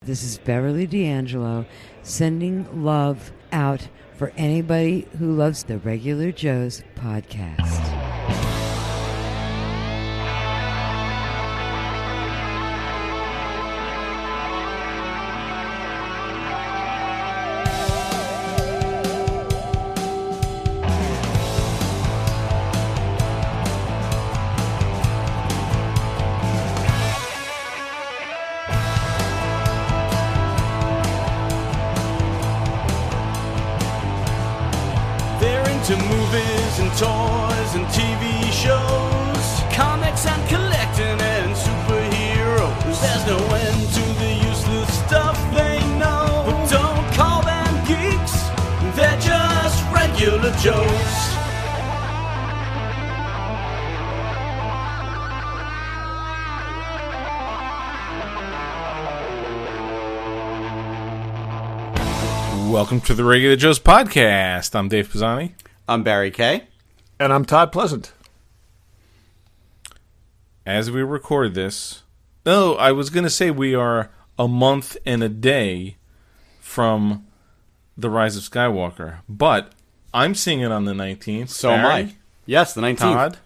This is Beverly D'Angelo sending love out for anybody who loves the Regular Joe's podcast. To movies and toys and TV shows, comics and collecting and superheroes. There's no end to the useless stuff they know. But don't call them geeks, they're just regular Joes. Welcome to the Regular Joe's podcast. I'm Dave Pisani. I'm Barry Kay. And I'm Todd Pleasant. As we record this... No, I was going to say we are a month and a day from the Rise of Skywalker. But I'm seeing it on the 19th. So am I. Yes, the 19th. Todd?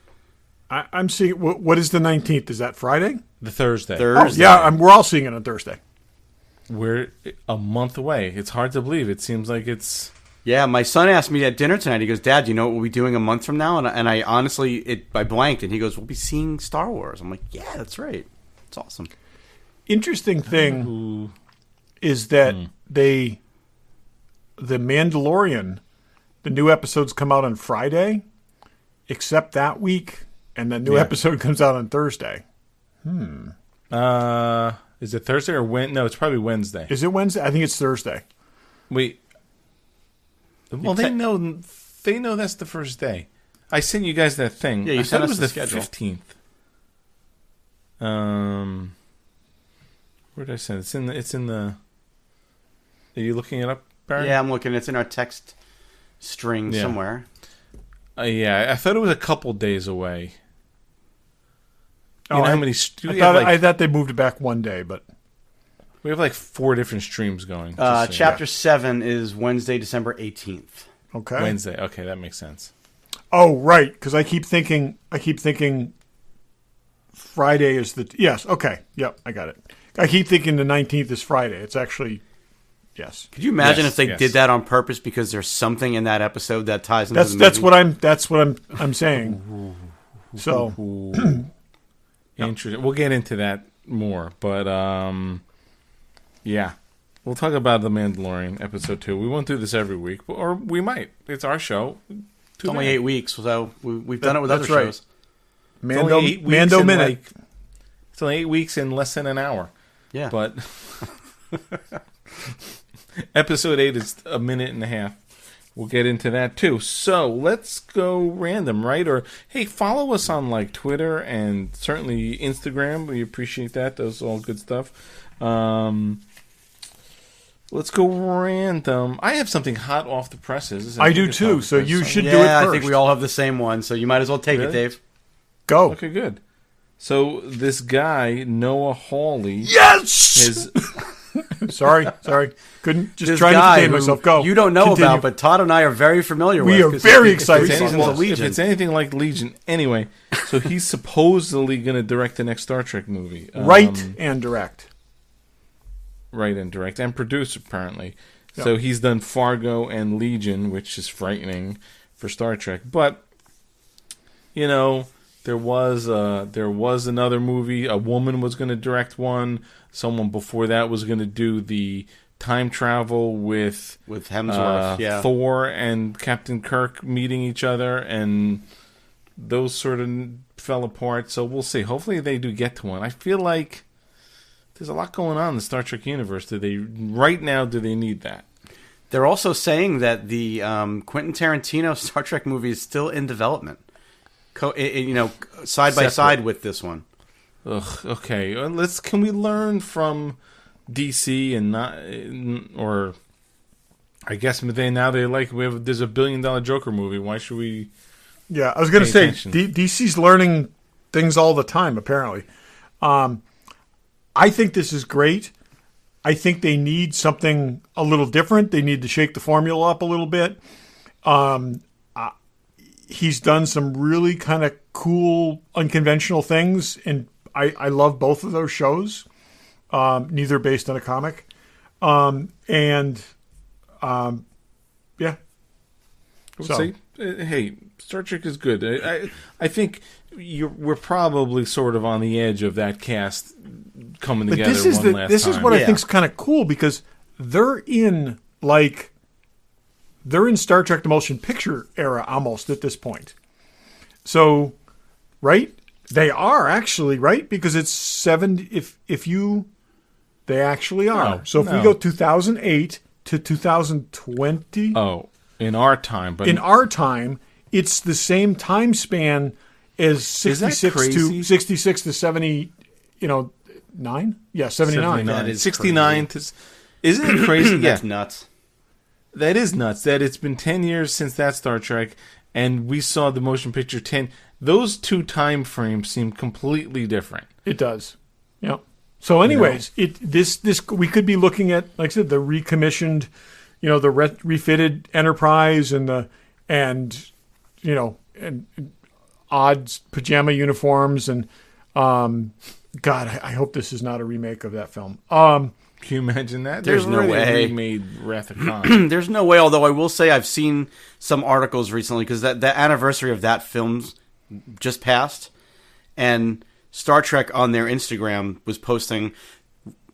I'm seeing... What is the 19th? Is that Friday? The Thursday. Oh, yeah, we're all seeing it on Thursday. We're a month away. It's hard to believe. It seems like it's... Yeah, my son asked me at dinner tonight. He goes, "Dad, you know what we'll be doing a month from now?" And I honestly, I blanked, and he goes, "We'll be seeing Star Wars." I'm like, "Yeah, that's right. It's awesome." Interesting thing is that the Mandelorian, the new episodes come out on Friday, except that week, and the new episode comes out on Thursday. Is it Thursday or Wednesday? No, it's probably Wednesday. Is it Wednesday? I think it's Thursday. Wait. Well, they know that's the first day. I sent you guys that thing. Yeah, you sent us it was the the schedule. 15th. Where did I send it? It's in the. Are you looking it up, Barry? Yeah, I'm looking. It's in our text string somewhere. Yeah, I thought it was a couple days away. You Oh, know how many? I thought they moved it back one day, but We have like 4 different streams going. Chapter 7 is Wednesday, December 18th. okay. Wednesday. Okay, that makes sense. Oh, right, because I keep thinking Friday is the... Yes, okay. Yep, I got it. I keep thinking the 19th is Friday. It's actually... Yes. Could you imagine Yes, if they yes. did that on purpose because there's something in that episode that ties into the movie? That's what I'm saying. So, Interesting. We'll get into that more, but yeah, we'll talk about The Mandalorian episode 2. We won't do this every week, or we might. It's our show. It's only 8 weeks, so we've done it with that's other right. shows. Mando in Minute. It's only 8 weeks in less than an hour. Yeah. But episode 8 is a minute and a half. We'll get into that too. So let's go random, right? Or hey, follow us on like Twitter and certainly Instagram. We appreciate that. Those are all good stuff. Let's go random. I have something hot off the presses. I do too, so you should do it Yeah, first. I think we all have the same one, so you might as well take it, Really? Dave. Go. Okay, good. So this guy, Noah Hawley, Yes! is Sorry. Couldn't just This try to guy contain who myself. Go. you don't know Continue. about, but Todd and I are very familiar with. We are 'cause very it's- excited. it's anything, the if Legion. it's anything like Legion. Anyway, so he's supposedly going to direct the next Star Trek movie. Write and direct. Write and direct and produce, apparently. So he's done Fargo and Legion, which is frightening for Star Trek. But, you know, there was another movie. A woman was going to direct one. Someone before that was going to do the time travel with Hemsworth, Thor and Captain Kirk meeting each other, and those sort of fell apart. So we'll see. Hopefully they do get to one. I feel like there's a lot going on in the Star Trek universe. Do they need that? They're also saying that the Quentin Tarantino Star Trek movie is still in development, side by side with this one. Ugh. Okay. Can we learn from DC and not, or I guess there's a $1 billion Joker movie. Why should we? Yeah, I was going to say attention. DC's learning things all the time. Apparently, I think this is great. I think they need something a little different. They need to shake the formula up a little bit. He's done some really kind of cool, unconventional things, and I love both of those shows. Neither based on a comic. Yeah. So, hey, Star Trek is good. I think we're probably sort of on the edge of that cast coming together one last time. This is what I think is kind of cool, because they're in Star Trek the Motion Picture era almost at this point. So, right? They are actually, right? Because it's 70. They actually are. No, so if we go 2008 to 2020. Oh, in our time, but in our time, it's the same time span as 66 to 70. 9? Yeah, 79. That is 69 to. Isn't it crazy? That's nuts. That is nuts. That it's been 10 years since that Star Trek, and we saw the motion picture 10. Those two time frames seem completely different. It does. Yeah. So, anyways, this we could be looking at, like I said, the recommissioned, the refitted Enterprise and odd pajama uniforms and God, I hope this is not a remake of that film. Can you imagine that? There's no way. Remade Wrath of Khan. There's no way. Although I will say I've seen some articles recently because that anniversary of that film's just passed, and Star Trek on their Instagram was posting,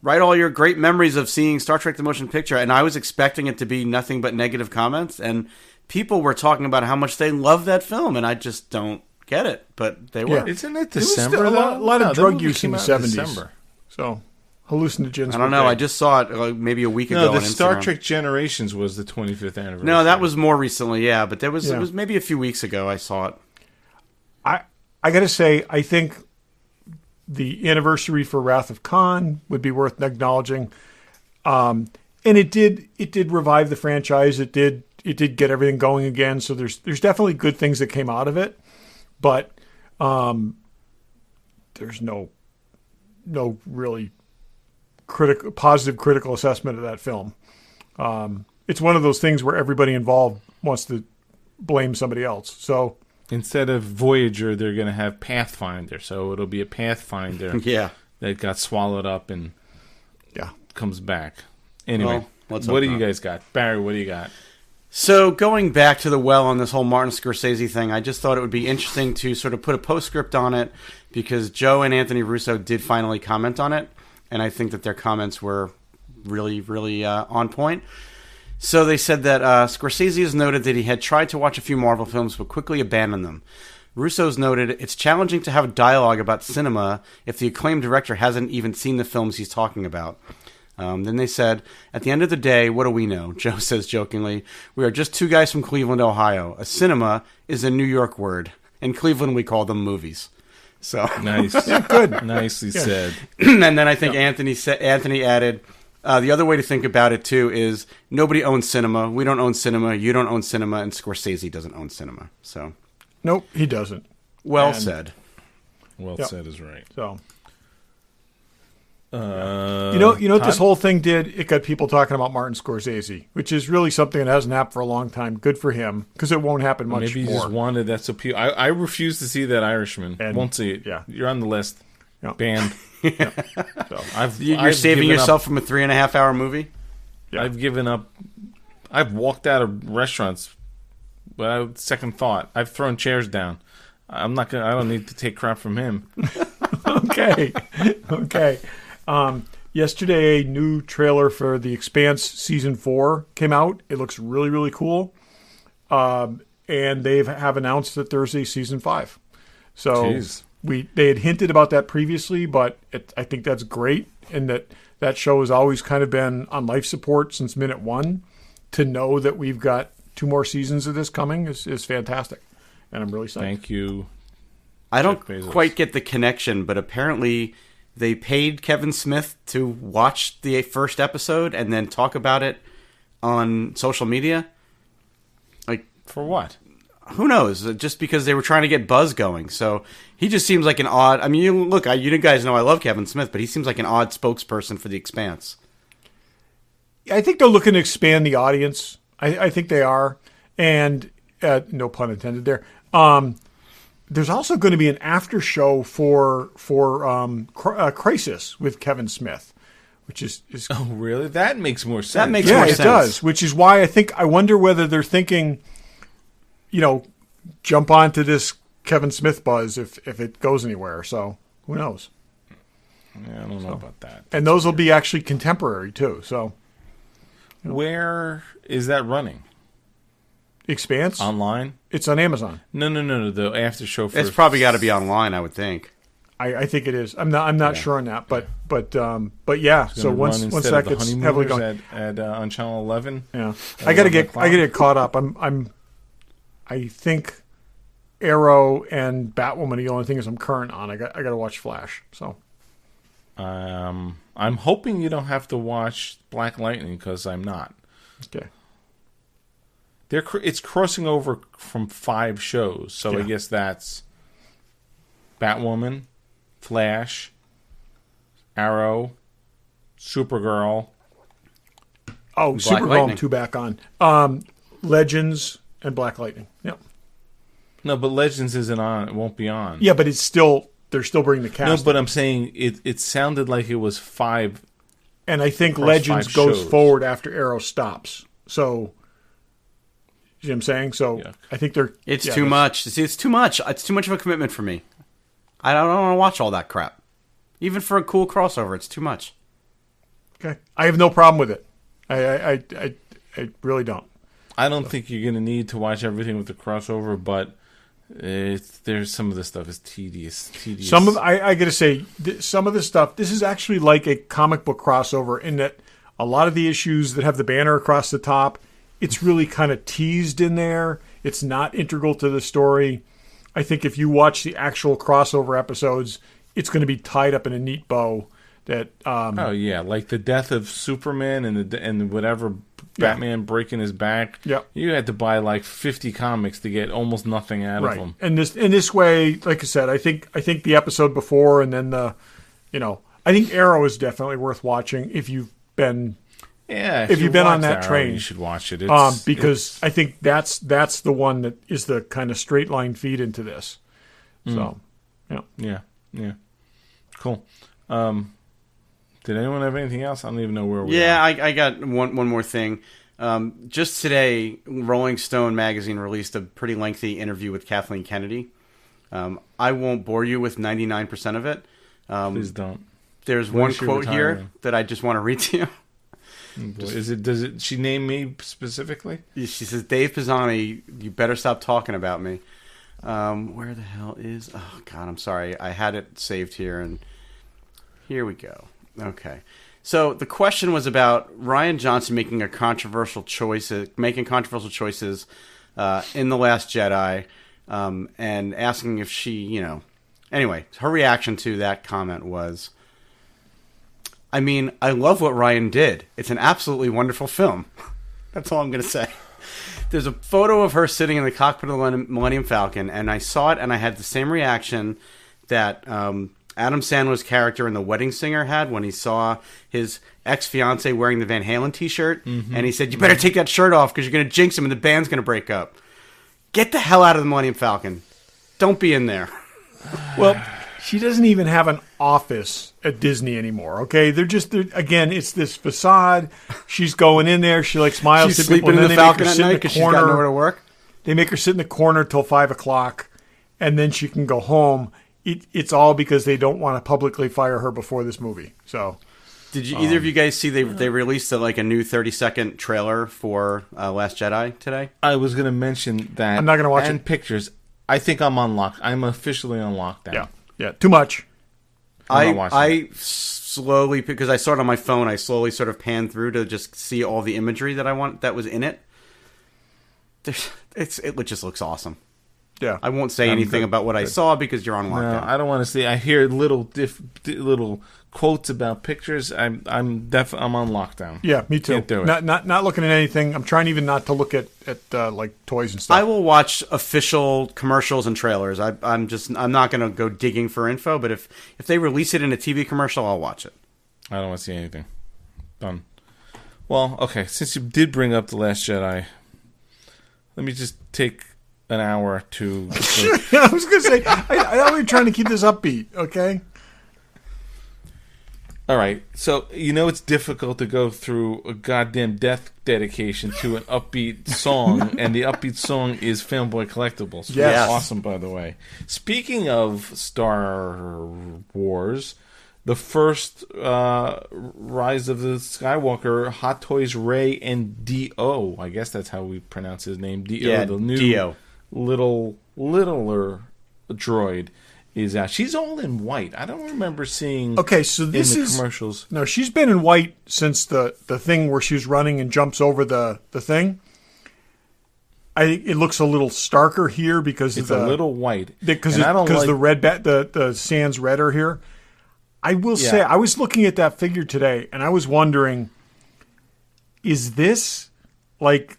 write all your great memories of seeing Star Trek the Motion Picture, and I was expecting it to be nothing but negative comments, and people were talking about how much they love that film, and I just don't get it, but they were. Yeah. Isn't it December? A lot of drug use in the 70s. December. So, hallucinogens. I don't know. I just saw it maybe a week ago No, the on Star Instagram. Trek Generations was the 25th anniversary. No, that was more recently, yeah, but it was maybe a few weeks ago I saw it. I got to say, I think the anniversary for Wrath of Khan would be worth acknowledging. And it did revive the franchise. It did get everything going again. So there's definitely good things that came out of it, but there's no really positive critical assessment of that film. It's one of those things where everybody involved wants to blame somebody else. So instead of Voyager, they're going to have Pathfinder. So it'll be a Pathfinder that got swallowed up and comes back. Anyway, what do you guys got? Barry, what do you got? So going back to the well on this whole Martin Scorsese thing, I just thought it would be interesting to sort of put a postscript on it because Joe and Anthony Russo did finally comment on it, and I think that their comments were really, really on point. So they said that Scorsese has noted that he had tried to watch a few Marvel films but quickly abandoned them. Russo's noted it's challenging to have dialogue about cinema if the acclaimed director hasn't even seen the films he's talking about. Then they said, at the end of the day, what do we know? Joe says jokingly, we are just two guys from Cleveland, Ohio. A cinema is a New York word. In Cleveland, we call them movies. So nice. Good. Nicely said. And then I think Anthony added, the other way to think about it, too, is nobody owns cinema. We don't own cinema. You don't own cinema. And Scorsese doesn't own cinema. So, nope, he doesn't. Well said. Well said is right. So, you know what this whole thing did? It got people talking about Martin Scorsese, which is really something that hasn't happened for a long time. Good for him, because it won't happen much more. Maybe he just wanted that. So I refuse to see that Irishman. And won't see it. Yeah, you're on the list. Yeah. Banned. So You're saving yourself from a 3.5-hour movie? Yeah. I've given up. I've walked out of restaurants without second thought. I've thrown chairs down. I'm not gonna. I don't need to take crap from him. Okay. Yesterday, a new trailer for The Expanse Season 4 came out. It looks really, really cool. And they have announced that there's a Season 5. So they had hinted about that previously, but I think that's great. And that show has always kind of been on life support since minute one. To know that we've got 2 more seasons of this coming is fantastic. And I'm really psyched. Thank you. I don't quite get the connection, but apparently they paid Kevin Smith to watch the first episode and then talk about it on social media. Like, for what? Who knows? Just because they were trying to get buzz going. So he just seems like an odd. I mean, you guys know I love Kevin Smith, but he seems like an odd spokesperson for The Expanse. I think they're looking to expand the audience. I think they are, and no pun intended there. There's also going to be an after show for Crisis with Kevin Smith, which is Oh, really? That makes more sense. That makes more sense. it does. Which is why I wonder whether they're thinking, jump onto this Kevin Smith buzz if it goes anywhere. So who knows? Yeah, I don't know about that. And those will be actually contemporary too. So where is that running? Expanse Online? It's on Amazon. No. The after show for It's probably got to be online, I would think. I think it is. I'm not sure on that, but yeah. So once that gets heavily going at on Channel 11. Yeah, I gotta get caught up. I think Arrow and Batwoman are the only things I'm current on. I gotta watch Flash. So I'm hoping you don't have to watch Black Lightning because I'm not. okay. It's crossing over from 5 shows, so Yeah. I guess that's Batwoman, Flash, Arrow, Supergirl. Oh, Black Supergirl, Lightning. I'm 2 back on. Legends and Black Lightning. Yep. No, but Legends isn't on. It won't be on. Yeah, but they're still bringing the cast. No, but I'm saying it sounded like it was 5. And I think across Legends 5 goes shows. forward after Arrow stops. So, you know what I'm saying? So Yeah. I think they're... It's yeah, too that's- much. See, it's too much. It's too much of a commitment for me. I don't want to watch all that crap. Even for a cool crossover, it's too much. Okay. I have no problem with it. I really don't. I don't think you're going to need to watch everything with the crossover, but there's some of the stuff is tedious. I got to say, some of the stuff, this is actually like a comic book crossover in that a lot of the issues that have the banner across the top, it's really kind of teased in there. It's not integral to the story. I think if you watch the actual crossover episodes, it's going to be tied up in a neat bow. That Oh yeah, like the death of Superman and whatever Batman breaking his back. Yeah. You had to buy like 50 comics to get almost nothing out of them. And in this way, like I said, I think the episode before and then I think Arrow is definitely worth watching if you've been If you've been on watch that train, you should watch it. Because I think that's the one that is the kind of straight line feed into this. So, yeah. Cool. Did anyone have anything else? I don't even know where we are. Yeah, I got one more thing. Just today, Rolling Stone magazine released a pretty lengthy interview with Kathleen Kennedy. I won't bore you with 99% of it. Please don't. There's When one is she quote here retiring? that I just want to read to you. Does it? She name me specifically? She says, "Dave Pisani, you better stop talking about me." Where the hell is? Oh God, I'm sorry. I had it saved here, and here we go. Okay, so the question was about Rian Johnson making controversial choices in The Last Jedi, and asking if she, Anyway, her reaction to that comment was, I mean, I love what Ryan did. It's an absolutely wonderful film. That's all I'm going to say. There's a photo of her sitting in the cockpit of the Millennium Falcon, and I saw it, and I had the same reaction that Adam Sandler's character in The Wedding Singer had when he saw his ex-fiancée wearing the Van Halen t-shirt, and he said, you better take that shirt off because you're going to jinx him and the band's going to break up. Get the hell out of the Millennium Falcon. Don't be in there. Well, she doesn't even have an office at Disney anymore, okay? Again, it's this facade. She's going in there. She smiles She's to people. sleeping in And the then they make her Falcon at sit in night the because she's got nowhere corner. to work. They make her sit in the corner till 5 o'clock, and then she can go home. It's all because they don't want to publicly fire her before this movie. So, did you either of you guys see they released a new 30-second trailer for Last Jedi today? I was going to mention that. I'm not gonna watch and it. pictures. I think I'm on lock. I'm officially on lockdown. yeah, too much. I'm not watching I slowly, because I saw it on my phone, I slowly sort of panned through to just see all the imagery that was in it. It just looks awesome. Yeah, I won't say anything about what I saw because you're on No, lockdown. I don't want to see. I hear little quotes about pictures. I'm on lockdown. Yeah, me too. Can't do it. Not looking at anything. I'm trying even not to look at toys and stuff. I will watch official commercials and trailers. I'm not going to go digging for info, but if they release it in a TV commercial, I'll watch it. I don't want to see anything. Done. Well, okay, since you did bring up The Last Jedi, let me just take an hour to... I was going to say, I thought we were trying to keep this upbeat, okay? All right, so it's difficult to go through a goddamn death dedication to an upbeat song, and the upbeat song is Fanboy Collectibles. Yes. Awesome, by the way. Speaking of Star Wars, the first Rise of the Skywalker, Hot Toys Ray and D.O., I guess that's how we pronounce his name, D.O., the new D.O. littler droid, is out. She's all in white. I don't remember seeing so this in the is commercials. No, she's been in white since the thing where she's running and jumps over the thing. It looks a little starker here because It's of a little white. because the red the sands red are here. I will say, I was looking at that figure today and I was wondering, is this like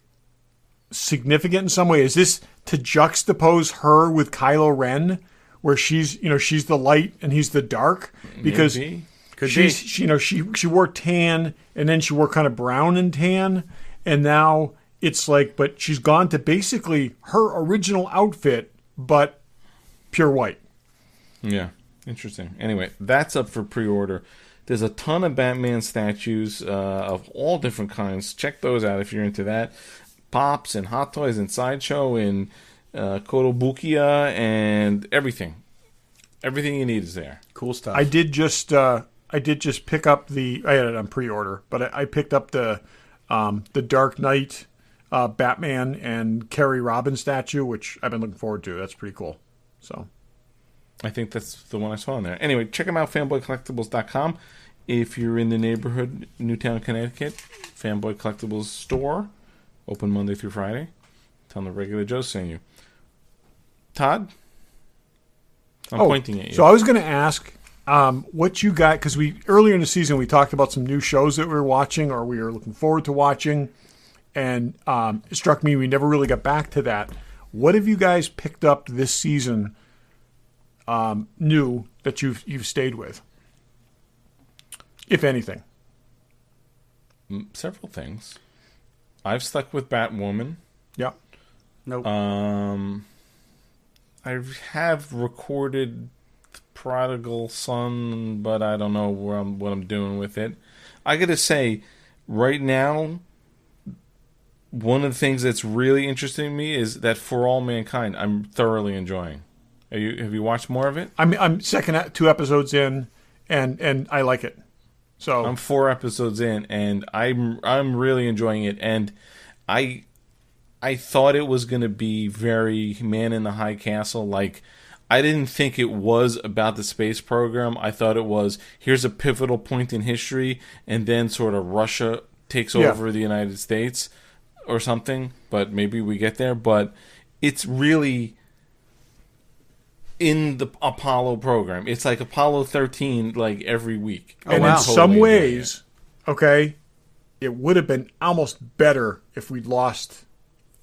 significant in some way? Is this to juxtapose her with Kylo Ren, where she's the light and he's the dark? Because Maybe. she wore tan and then she wore kind of brown and tan, and now it's like, but she's gone to basically her original outfit, but pure white. Yeah, interesting. Anyway, that's up for pre-order. There's a ton of Batman statues of all different kinds. Check those out if you're into that. Pops and Hot Toys and Sideshow and Kotobukiya and everything. Everything you need is there. Cool stuff. I did just pick up I had it on pre-order, but I picked up the Dark Knight Batman and Kerry Robin statue, which I've been looking forward to. That's pretty cool. So I think that's the one I saw in there. Anyway, check them out, fanboycollectibles.com. If you're in the neighborhood, Newtown, Connecticut, Fanboy Collectibles store, open Monday through Friday. Tell them the regular Joe's saying you. Todd? I'm pointing at you. So I was going to ask what you got, because earlier in the season we talked about some new shows that we were watching or we were looking forward to watching, and it struck me we never really got back to that. What have you guys picked up this season new that you've stayed with, if anything? Several things. I've stuck with Batwoman. Yeah. Nope. I have recorded Prodigal Son, but I don't know what I'm doing with it. I gotta say, right now, one of the things that's really interesting to me is that For All Mankind, I'm thoroughly enjoying. Have you watched more of it? I'm second 2 episodes in, and I like it. So I'm 4 episodes in, and I'm really enjoying it. And I thought it was going to be very Man in the High Castle. Like, I didn't think it was about the space program. I thought it was, here's a pivotal point in history, and then sort of Russia takes over the United States or something. But maybe we get there. But it's really in the Apollo program. It's like Apollo 13, like, every week. And in some ways, it would have been almost better if we'd lost.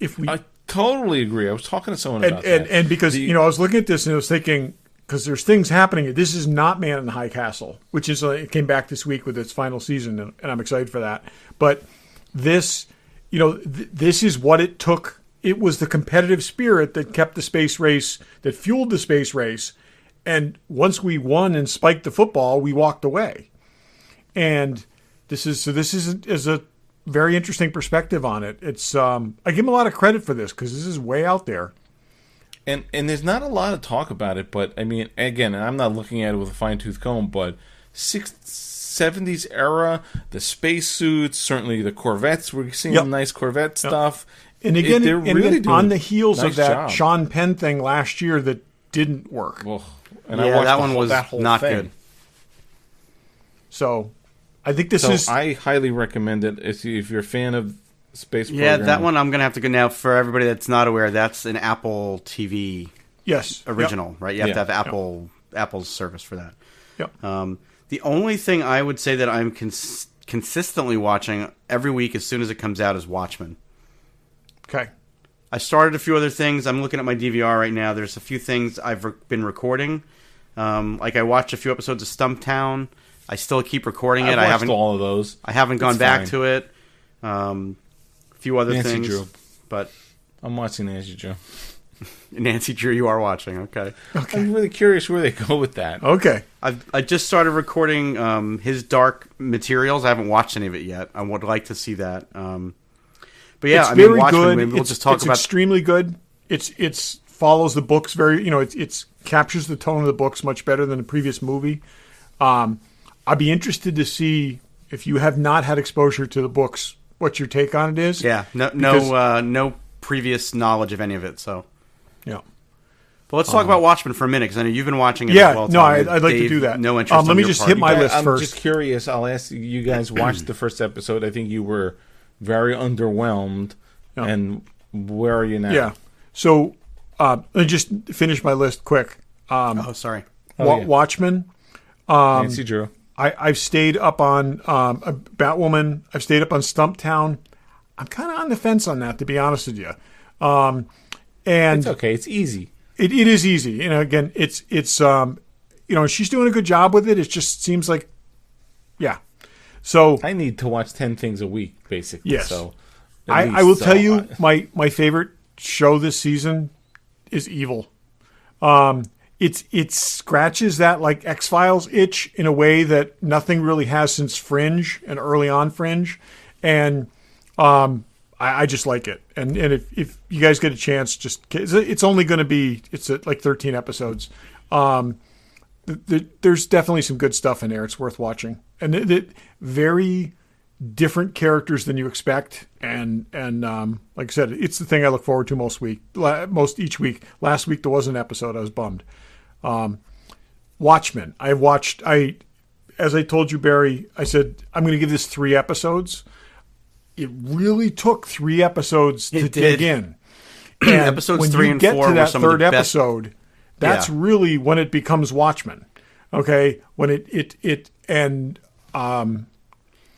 I totally agree. I was talking to someone about that. And because, I was looking at this and I was thinking, because there's things happening. This is not Man in the High Castle, which is, it came back this week with its final season, and I'm excited for that. But this, this is what it took. It was the competitive spirit that kept the space race, that fueled the space race. And once we won and spiked the football, we walked away. And this is a very interesting perspective on it. It's I give him a lot of credit for this because this is way out there. And there's not a lot of talk about it, but I mean, again, and I'm not looking at it with a fine-tooth comb, but 70s era, the spacesuits, certainly the Corvettes, we're seeing nice Corvette stuff. And again, they're really doing on the heels nice of that job. Sean Penn thing last year that didn't work. Well, and I watched that one was that whole not thing. good. So I think this is... I highly recommend it if you're a fan of space Yeah, program. that one I'm going to have to go now. For everybody that's not aware, that's an Apple TV original, right? You have to have Apple's service for that. Yep. The only thing I would say that I'm consistently watching every week as soon as it comes out is Watchmen. Okay. I started a few other things. I'm looking at my DVR right now. There's a few things I've been recording. Like I watched a few episodes of Stumptown. I still keep recording it. I haven't all of those. I haven't gone back to it. A few other Nancy things. Drew. But I'm watching Nancy Drew. Nancy Drew, you are watching. Okay. I'm really curious where they go with that. Okay. I just started recording his Dark Materials. I haven't watched any of it yet. I would like to see that. But yeah, It's I mean, very Watchmen. good. Maybe we'll just talk it's about. extremely good. It's follows the books very. It's captures the tone of the books much better than the previous movie. I'd be interested to see if you have not had exposure to the books, what your take on it is. Yeah, no previous knowledge of any of it. So yeah. But let's talk about Watchmen for a minute, because I know you've been watching it Yeah, as well. no, Tom. I'd like to Dave, do that. No interest. Let on me your just part. hit my You- list I'm first. just curious. I'll ask you guys watched the first episode. I think you were very underwhelmed. Yeah. And where are you now? Yeah. So let me just finish my list quick. Oh, sorry. Oh, yeah. Watchmen. Nancy Drew. I've stayed up on Batwoman. I've stayed up on Stumptown. I'm kind of on the fence on that, to be honest with you. And It's okay. It's easy. it is easy. Again, it's she's doing a good job with it. It just seems like, yeah. So I need to watch 10 things a week, basically. Yes. So I will tell you, my favorite show this season is Evil. It scratches that like X-Files itch in a way that nothing really has since Fringe and early on Fringe, and I just like it. And if you guys get a chance, it's only going to be like 13 episodes. There's definitely some good stuff in there. It's worth watching, and very different characters than you expect. And like I said, it's the thing I look forward to most each week. Last week there was an episode. I was bummed. Watchmen. As I told you, Barry, I said I'm going to give this 3 episodes. It really took 3 episodes to dig in. And Episodes when 3 you and get 4 to were that some of the third best. episode, that's really when it becomes Watchmen. Okay, when And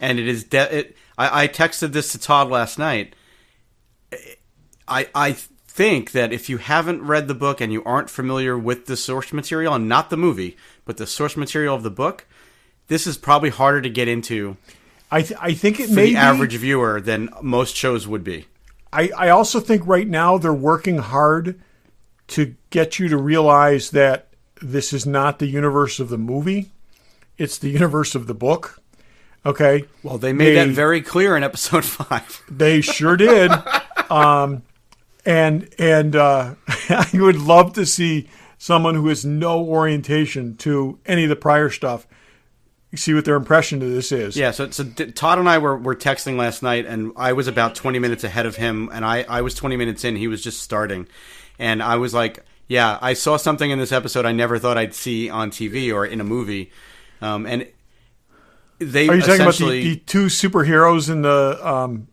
it is. I texted this to Todd last night. I think that if you haven't read the book and you aren't familiar with the source material, and not the movie, but the source material of the book, this is probably harder to get into. I think it for may the be average viewer than most shows would be. I also think right now they're working hard to get you to realize that this is not the universe of the movie. It's the universe of the book. Okay. Well, they made that very clear in episode 5. They sure did. And I would love to see someone who has no orientation to any of the prior stuff see what their impression of this is. Yeah, so Todd and I were texting last night, and I was about 20 minutes ahead of him, and I was 20 minutes in. He was just starting. And I was like, yeah, I saw something in this episode I never thought I'd see on TV or in a movie. And they Are you talking about essentially... the 2 superheroes in the...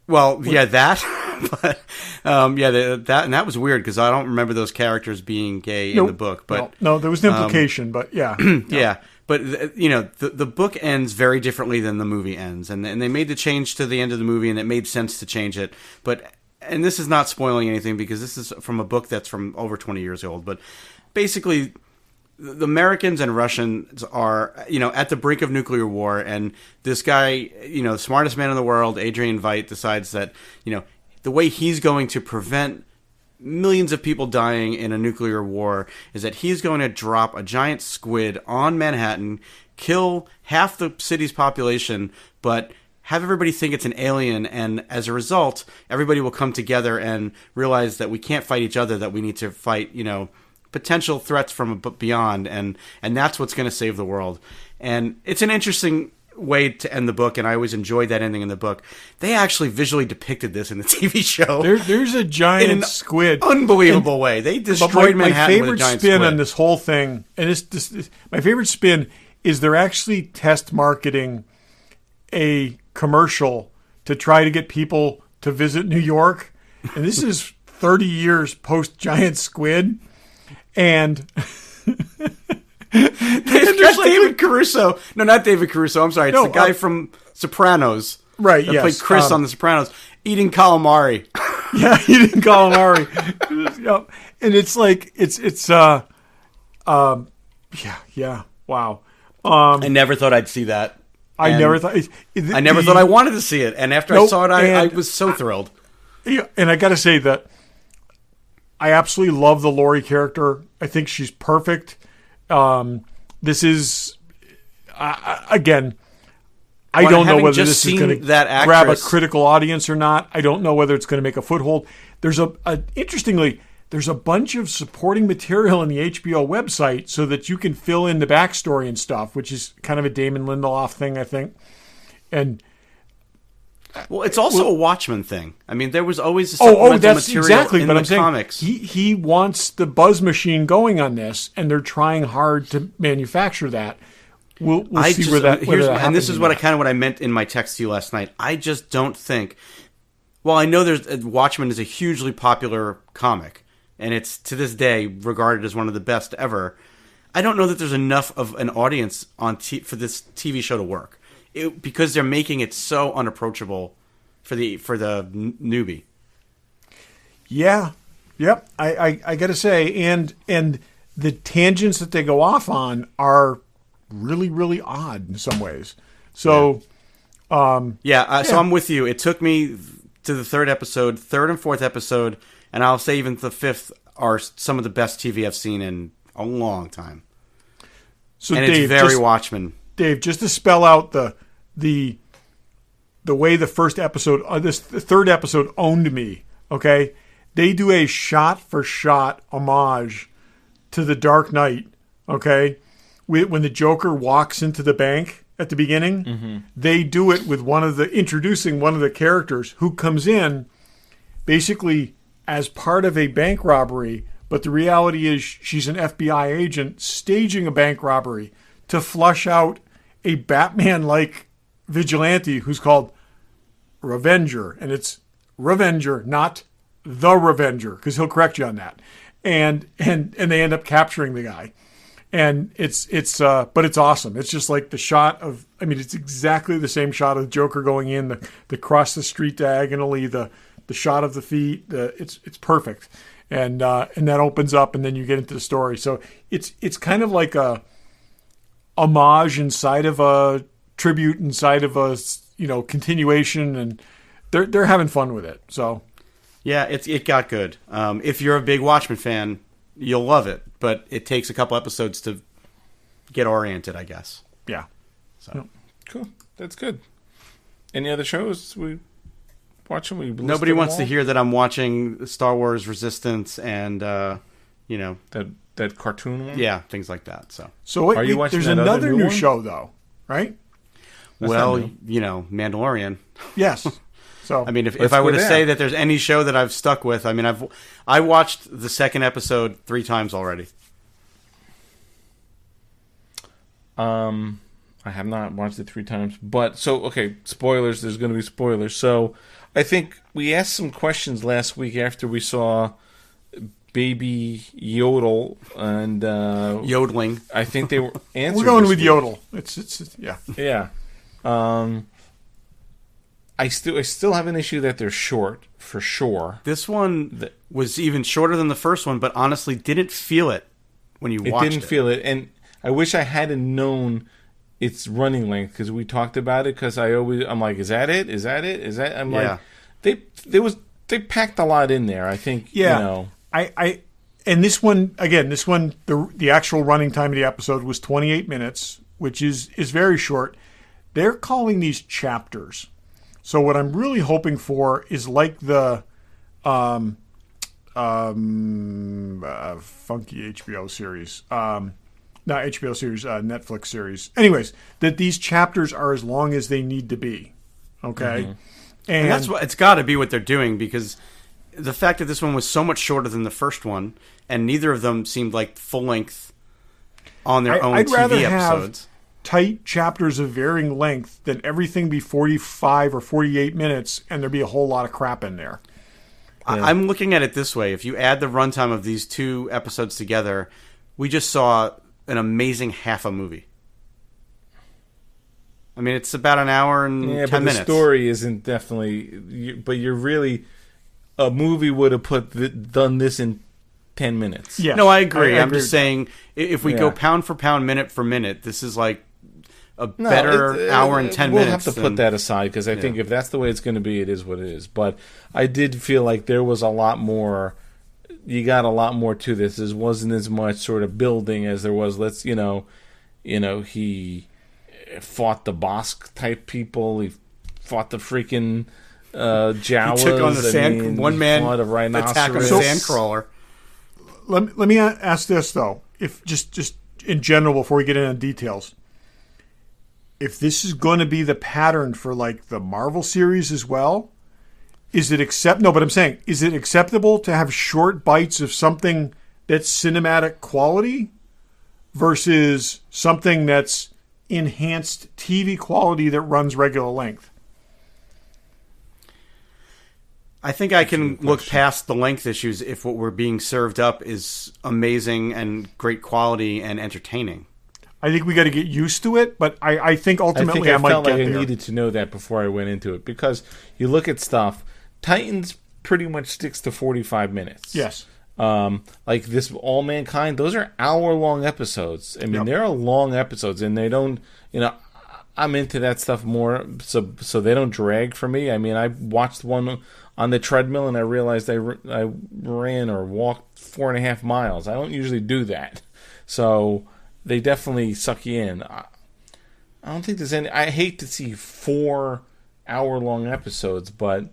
Well, yeah, that. But, that, and that was weird because I don't remember those characters being gay in the book. But no, there was an implication, but yeah. Yeah. But, the book ends very differently than the movie ends. And they made the change to the end of the movie, and it made sense to change it. And this is not spoiling anything because this is from a book that's from over 20 years old. But basically, the Americans and Russians are, at the brink of nuclear war. And this guy, the smartest man in the world, Adrian Veidt, decides that, the way he's going to prevent millions of people dying in a nuclear war is that he's going to drop a giant squid on Manhattan, kill half the city's population, but have everybody think it's an alien, and as a result, everybody will come together and realize that we can't fight each other, that we need to fight, potential threats from beyond, and that's what's going to save the world. And it's an interesting way to end the book, and I always enjoyed that ending in the book. They actually visually depicted this in the TV show. There's a giant squid. Unbelievable way. They destroyed Manhattan with a giant squid. My favorite spin on this whole thing, and my favorite spin is they're actually test marketing a commercial to try to get people to visit New York. And this is 30 years post giant squid. And there's David Caruso. No, not David Caruso. I'm sorry. It's the guy from Sopranos. Right, that yes. played Chris on The Sopranos. Eating calamari. Yeah, eating calamari. And it's like, wow. I never thought I'd see that. I never thought. I never thought I wanted to see it, and after I saw it, I was so thrilled. Yeah, and I got to say that I absolutely love the Lori character. I think she's perfect. This is again. I don't know whether this is going to grab a critical audience or not. I don't know whether it's going to make a foothold. There's interestingly, there's a bunch of supporting material in the HBO website so that you can fill in the backstory and stuff, which is kind of a Damon Lindelof thing, I think. And well, it's also a Watchmen thing. I mean, there was always supplemental material in the comics. He wants the buzz machine going on this, and they're trying hard to manufacture that. We'll see where that happens. And this is what I meant in my text to you last night. I just don't think. Well, I know Watchmen is a hugely popular comic, and it's to this day regarded as one of the best ever. I don't know that there's enough of an audience for this TV show to work, because they're making it so unapproachable for the newbie. Yeah, yep. I got to say, and the tangents that they go off on are really, really odd in some ways. So, so I'm with you. It took me to the third and fourth episode, and I'll say even the fifth are some of the best TV I've seen in a long time. So and Dave, it's very Watchmen. Dave, just to spell out the way the first episode, the third episode owned me. Okay, they do a shot for shot homage to The Dark Knight. Okay. When the Joker walks into the bank at the beginning, they do it with introducing one of the characters who comes in basically as part of a bank robbery, but the reality is she's an FBI agent staging a bank robbery to flush out a Batman-like vigilante who's called Revenger, and it's Revenger, not the Revenger, because he'll correct you on that. And they end up capturing the guy. And but it's awesome. It's just like the shot of, I mean, it's exactly the same shot of Joker going in, the cross the street diagonally, the shot of the feet. It's perfect, and that opens up, and then you get into the story. So it's kind of like a homage inside of a tribute, inside of a continuation, and they're having fun with it. So yeah, it got good. If you're a big Watchmen fan, you'll love it, but it takes a couple episodes to get oriented, I guess. Yeah. So cool. That's good. Any other shows we watching? Nobody wants to hear that I'm watching Star Wars Resistance and that cartoon one. Yeah, things like that. So wait, are you watching? There's another new show though, right? Mandalorian. Yes. So I mean, if I were to say that there's any show that I've stuck with, I mean, I watched the second episode 3 times already. I have not watched it 3 times, but spoilers. There's going to be spoilers. So I think we asked some questions last week after we saw Baby Yodel and yodeling. I think they were answered. We're going with Yodel. It's yeah. Yeah. I still have an issue that they're short, for sure. This one was even shorter than the first one, but honestly didn't feel it when you watched it. Didn't feel it, and I wish I hadn't known its running length, because we talked about it, because I'm like, is that it? Is that it? Is that? I'm like, they packed a lot in there, I think. Yeah. And this one, the actual running time of the episode was 28 minutes, which is very short. They're calling these chapters. So what I'm really hoping for is like the funky HBO series, not HBO series, Netflix series. Anyways, that these chapters are as long as they need to be. Okay, mm-hmm. and that's what it's got to be what they're doing, because the fact that this one was so much shorter than the first one, and neither of them seemed like full length on their own TV episodes. Tight chapters of varying length than everything be 45 or 48 minutes, and there'd be a whole lot of crap in there. Yeah. I'm looking at it this way. If you add the runtime of these 2 episodes together, we just saw an amazing half a movie. I mean, it's about an hour and 10 minutes. The story isn't definitely... But you're really... A movie would have done this in 10 minutes. Yes. No, I agree. I'm just saying, if we go pound for pound, minute for minute, this is like better hour and 10 we'll minutes. We'll have to put that aside because I think if that's the way it's going to be, it is what it is. But I did feel like there was a lot more. You got a lot more to this. It wasn't as much sort of building as there was. He fought the Bosk type people. He fought the freaking Jawas. He took on the one man attack on a sandcrawler. Let me ask this though, if just in general before we get into details, if this is going to be the pattern for like the Marvel series as well, is it is it acceptable to have short bites of something that's cinematic quality versus something that's enhanced TV quality that runs regular length? I think I can look past the length issues if what we're being served up is amazing and great quality and entertaining. I think we got to get used to it, but I think ultimately I might felt get like there. I needed to know that before I went into it because you look at stuff. Titans pretty much sticks to 45 minutes. Yes. Like this All Mankind, those are hour-long episodes. I mean, they're long episodes, and they don't, I'm into that stuff more, so they don't drag for me. I mean, I watched one on the treadmill, and I realized I ran or walked 4.5 miles. I don't usually do that. So they definitely suck you in. I don't think there's any... I hate to see 4 hour-long episodes, but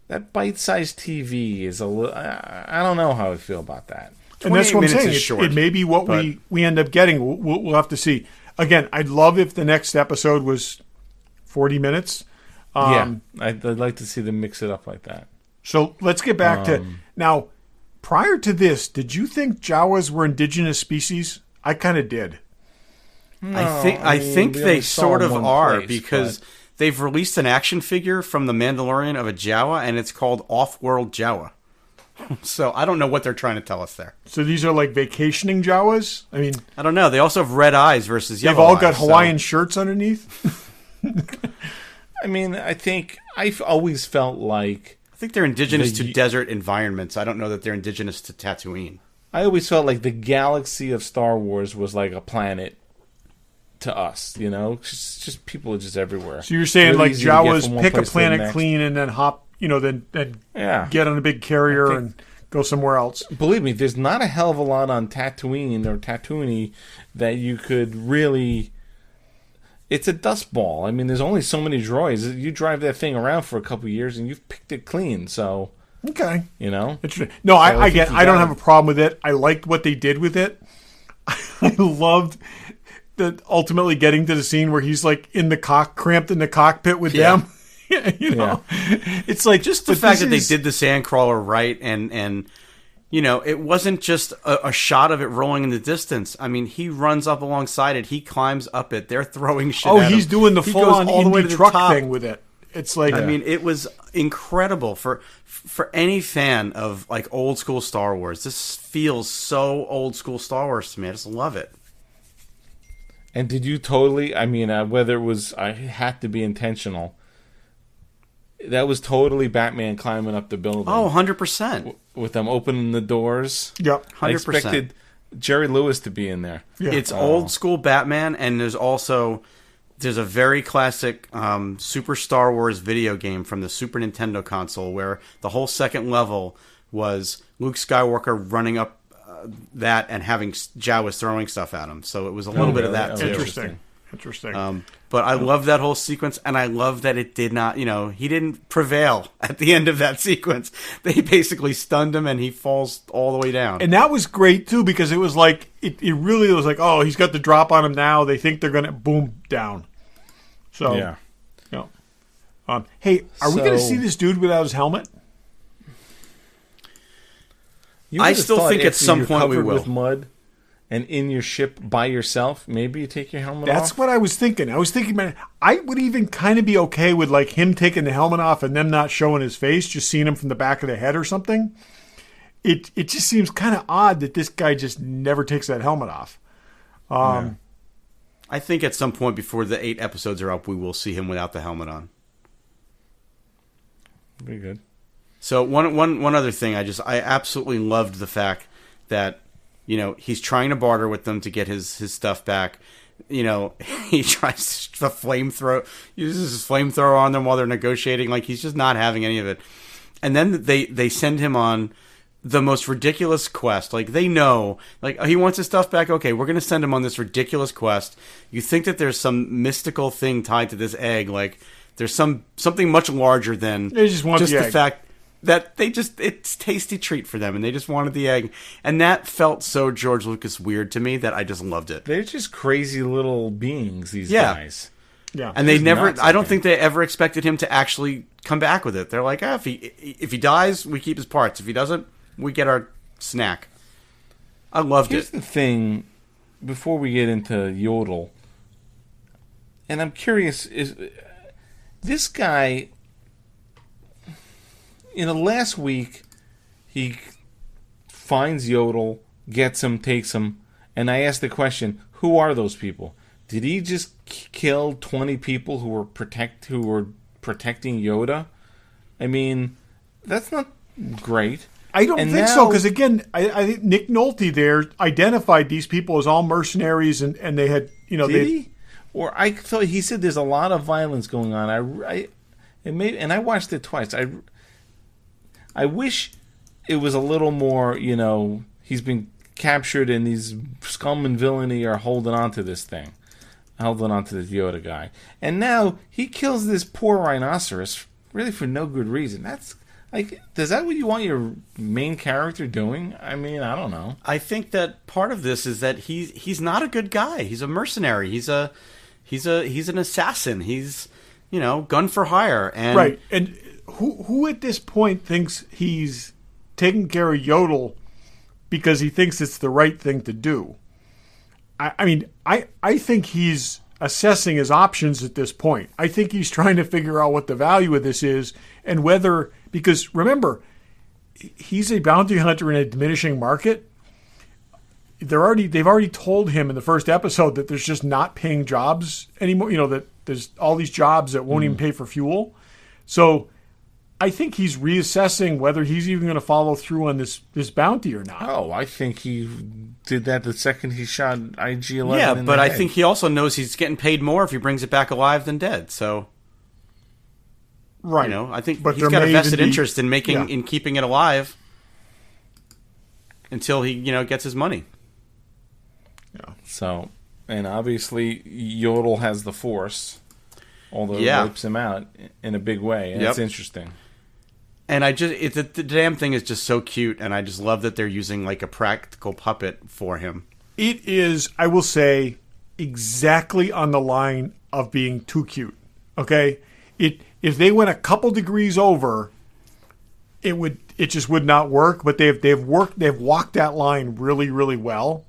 that bite-sized TV is a little... I don't know how I feel about that. And that's what I'm saying. It may be what we end up getting. We'll have to see. Again, I'd love if the next episode was 40 minutes. I'd like to see them mix it up like that. So let's get back to... Now, prior to this, did you think Jawas were indigenous species? I kind of did. No, I think they sort of are because they've released an action figure from the Mandalorian of a Jawa, and it's called Off-World Jawa. So I don't know what they're trying to tell us there. So these are like vacationing Jawas? I mean... I don't know. They also have red eyes versus yellow eyes. They've all got Hawaiian shirts underneath? I mean, I think I've always felt like... I think they're indigenous to desert environments. I don't know that they're indigenous to Tatooine. I always felt like the galaxy of Star Wars was like a planet to us, just people are just everywhere. So you're saying really like Jawas pick a planet clean and then hop, then get on a big carrier and go somewhere else. Believe me, there's not a hell of a lot on Tatooine or Tatooine that you could really... It's a dust ball. I mean, there's only so many droids. You drive that thing around for a couple of years and you've picked it clean, so... Okay. Interesting. No, I don't have a problem with it. I liked what they did with it. I loved ultimately getting to the scene where he's like cramped in the cockpit with them. It's like just the fact that they did the sandcrawler right, and it wasn't just a shot of it rolling in the distance. I mean, he runs up alongside it, he climbs up it, they're throwing shit. Oh, he's doing the full on indie truck thing with it. It's like I mean, it was incredible for any fan of like old school Star Wars. This feels so old school Star Wars to me. I just love it. And did you totally? I mean, whether it was, I had to be intentional. That was totally Batman climbing up the building. Oh, 100%. With them opening the doors. Yep, 100%. I expected Jerry Lewis to be in there. Yeah. It's old school Batman, and there's a very classic Super Star Wars video game from the Super Nintendo console where the whole second level was Luke Skywalker running up that and having Jawas throwing stuff at him. So it was a little bit of that too. Interesting. But I love that whole sequence, and I love that it did not, he didn't prevail at the end of that sequence. They basically stunned him, and he falls all the way down. And that was great, too, because it was like, it really was like, oh, he's got the drop on him now. They think they're going to boom down. So, yeah. Hey, are we going to see this dude without his helmet? I still think at some point we will. With mud and in your ship by yourself, maybe you take your helmet off. That's what I was thinking. Man, I would even kind of be okay with like him taking the helmet off and them not showing his face, just seeing him from the back of the head or something. It just seems kind of odd that this guy just never takes that helmet off. I think at some point before the 8 episodes are up, we will see him without the helmet on. Very good. So one other thing, I absolutely loved the fact that he's trying to barter with them to get his stuff back. he tries to uses his flamethrower on them while they're negotiating. Like, he's just not having any of it. And then they send him on the most ridiculous quest. Like, they know, like, he wants his stuff back. Okay, we're going to send him on this ridiculous quest. You think that there's some mystical thing tied to this egg. Like, there's something much larger than they just want the egg. Fact that it's a tasty treat for them, and they just wanted the egg. And that felt so George Lucas weird to me that I just loved it. They're just crazy little beings, these guys. Yeah. And I don't think they ever expected him to actually come back with it. They're like, if he dies, we keep his parts. If he doesn't, we get our snack. I loved it. Here's the thing, before we get into Yodel, and I'm curious, is this guy, in the last week, he finds Yodel, gets him, takes him, and I asked the question, who are those people? Did he just kill 20 people who were protecting Yoda? I mean, that's not great. I don't think so, because again, I think Nick Nolte there identified these people as all mercenaries, and they had, Did he? Or I thought he said there's a lot of violence going on. And I watched it twice. I wish it was a little more, he's been captured and these scum and villainy are holding on to this thing. Holding on to this Yoda guy. And now he kills this poor rhinoceros really for no good reason. That's like, is that what you want your main character doing? I mean, I don't know. I think that part of this is that he's not a good guy. He's a mercenary. He's an assassin. He's, gun for hire. And right. And who at this point thinks he's taking care of Yodel because he thinks it's the right thing to do? I mean, I think he's assessing his options at this point. I think he's trying to figure out what the value of this is and whether, because remember, he's a bounty hunter in a diminishing market. They've already told him in the first episode that there's just not paying jobs anymore. That there's all these jobs that won't even pay for fuel. So I think he's reassessing whether he's even going to follow through on this bounty or not. Oh, I think he did that the second he shot IG-11. Yeah, but I think he also knows he's getting paid more if he brings it back alive than dead. So, right, I think he's got a vested interest in in keeping it alive until he gets his money. Yeah. So, and obviously Yodel has the Force, although it wipes him out in a big way. And it's interesting. And the damn thing is just so cute, and I just love that they're using like a practical puppet for him. It is, I will say, exactly on the line of being too cute. Okay, if they went a couple degrees over, it just would not work. But they've walked that line really, really well.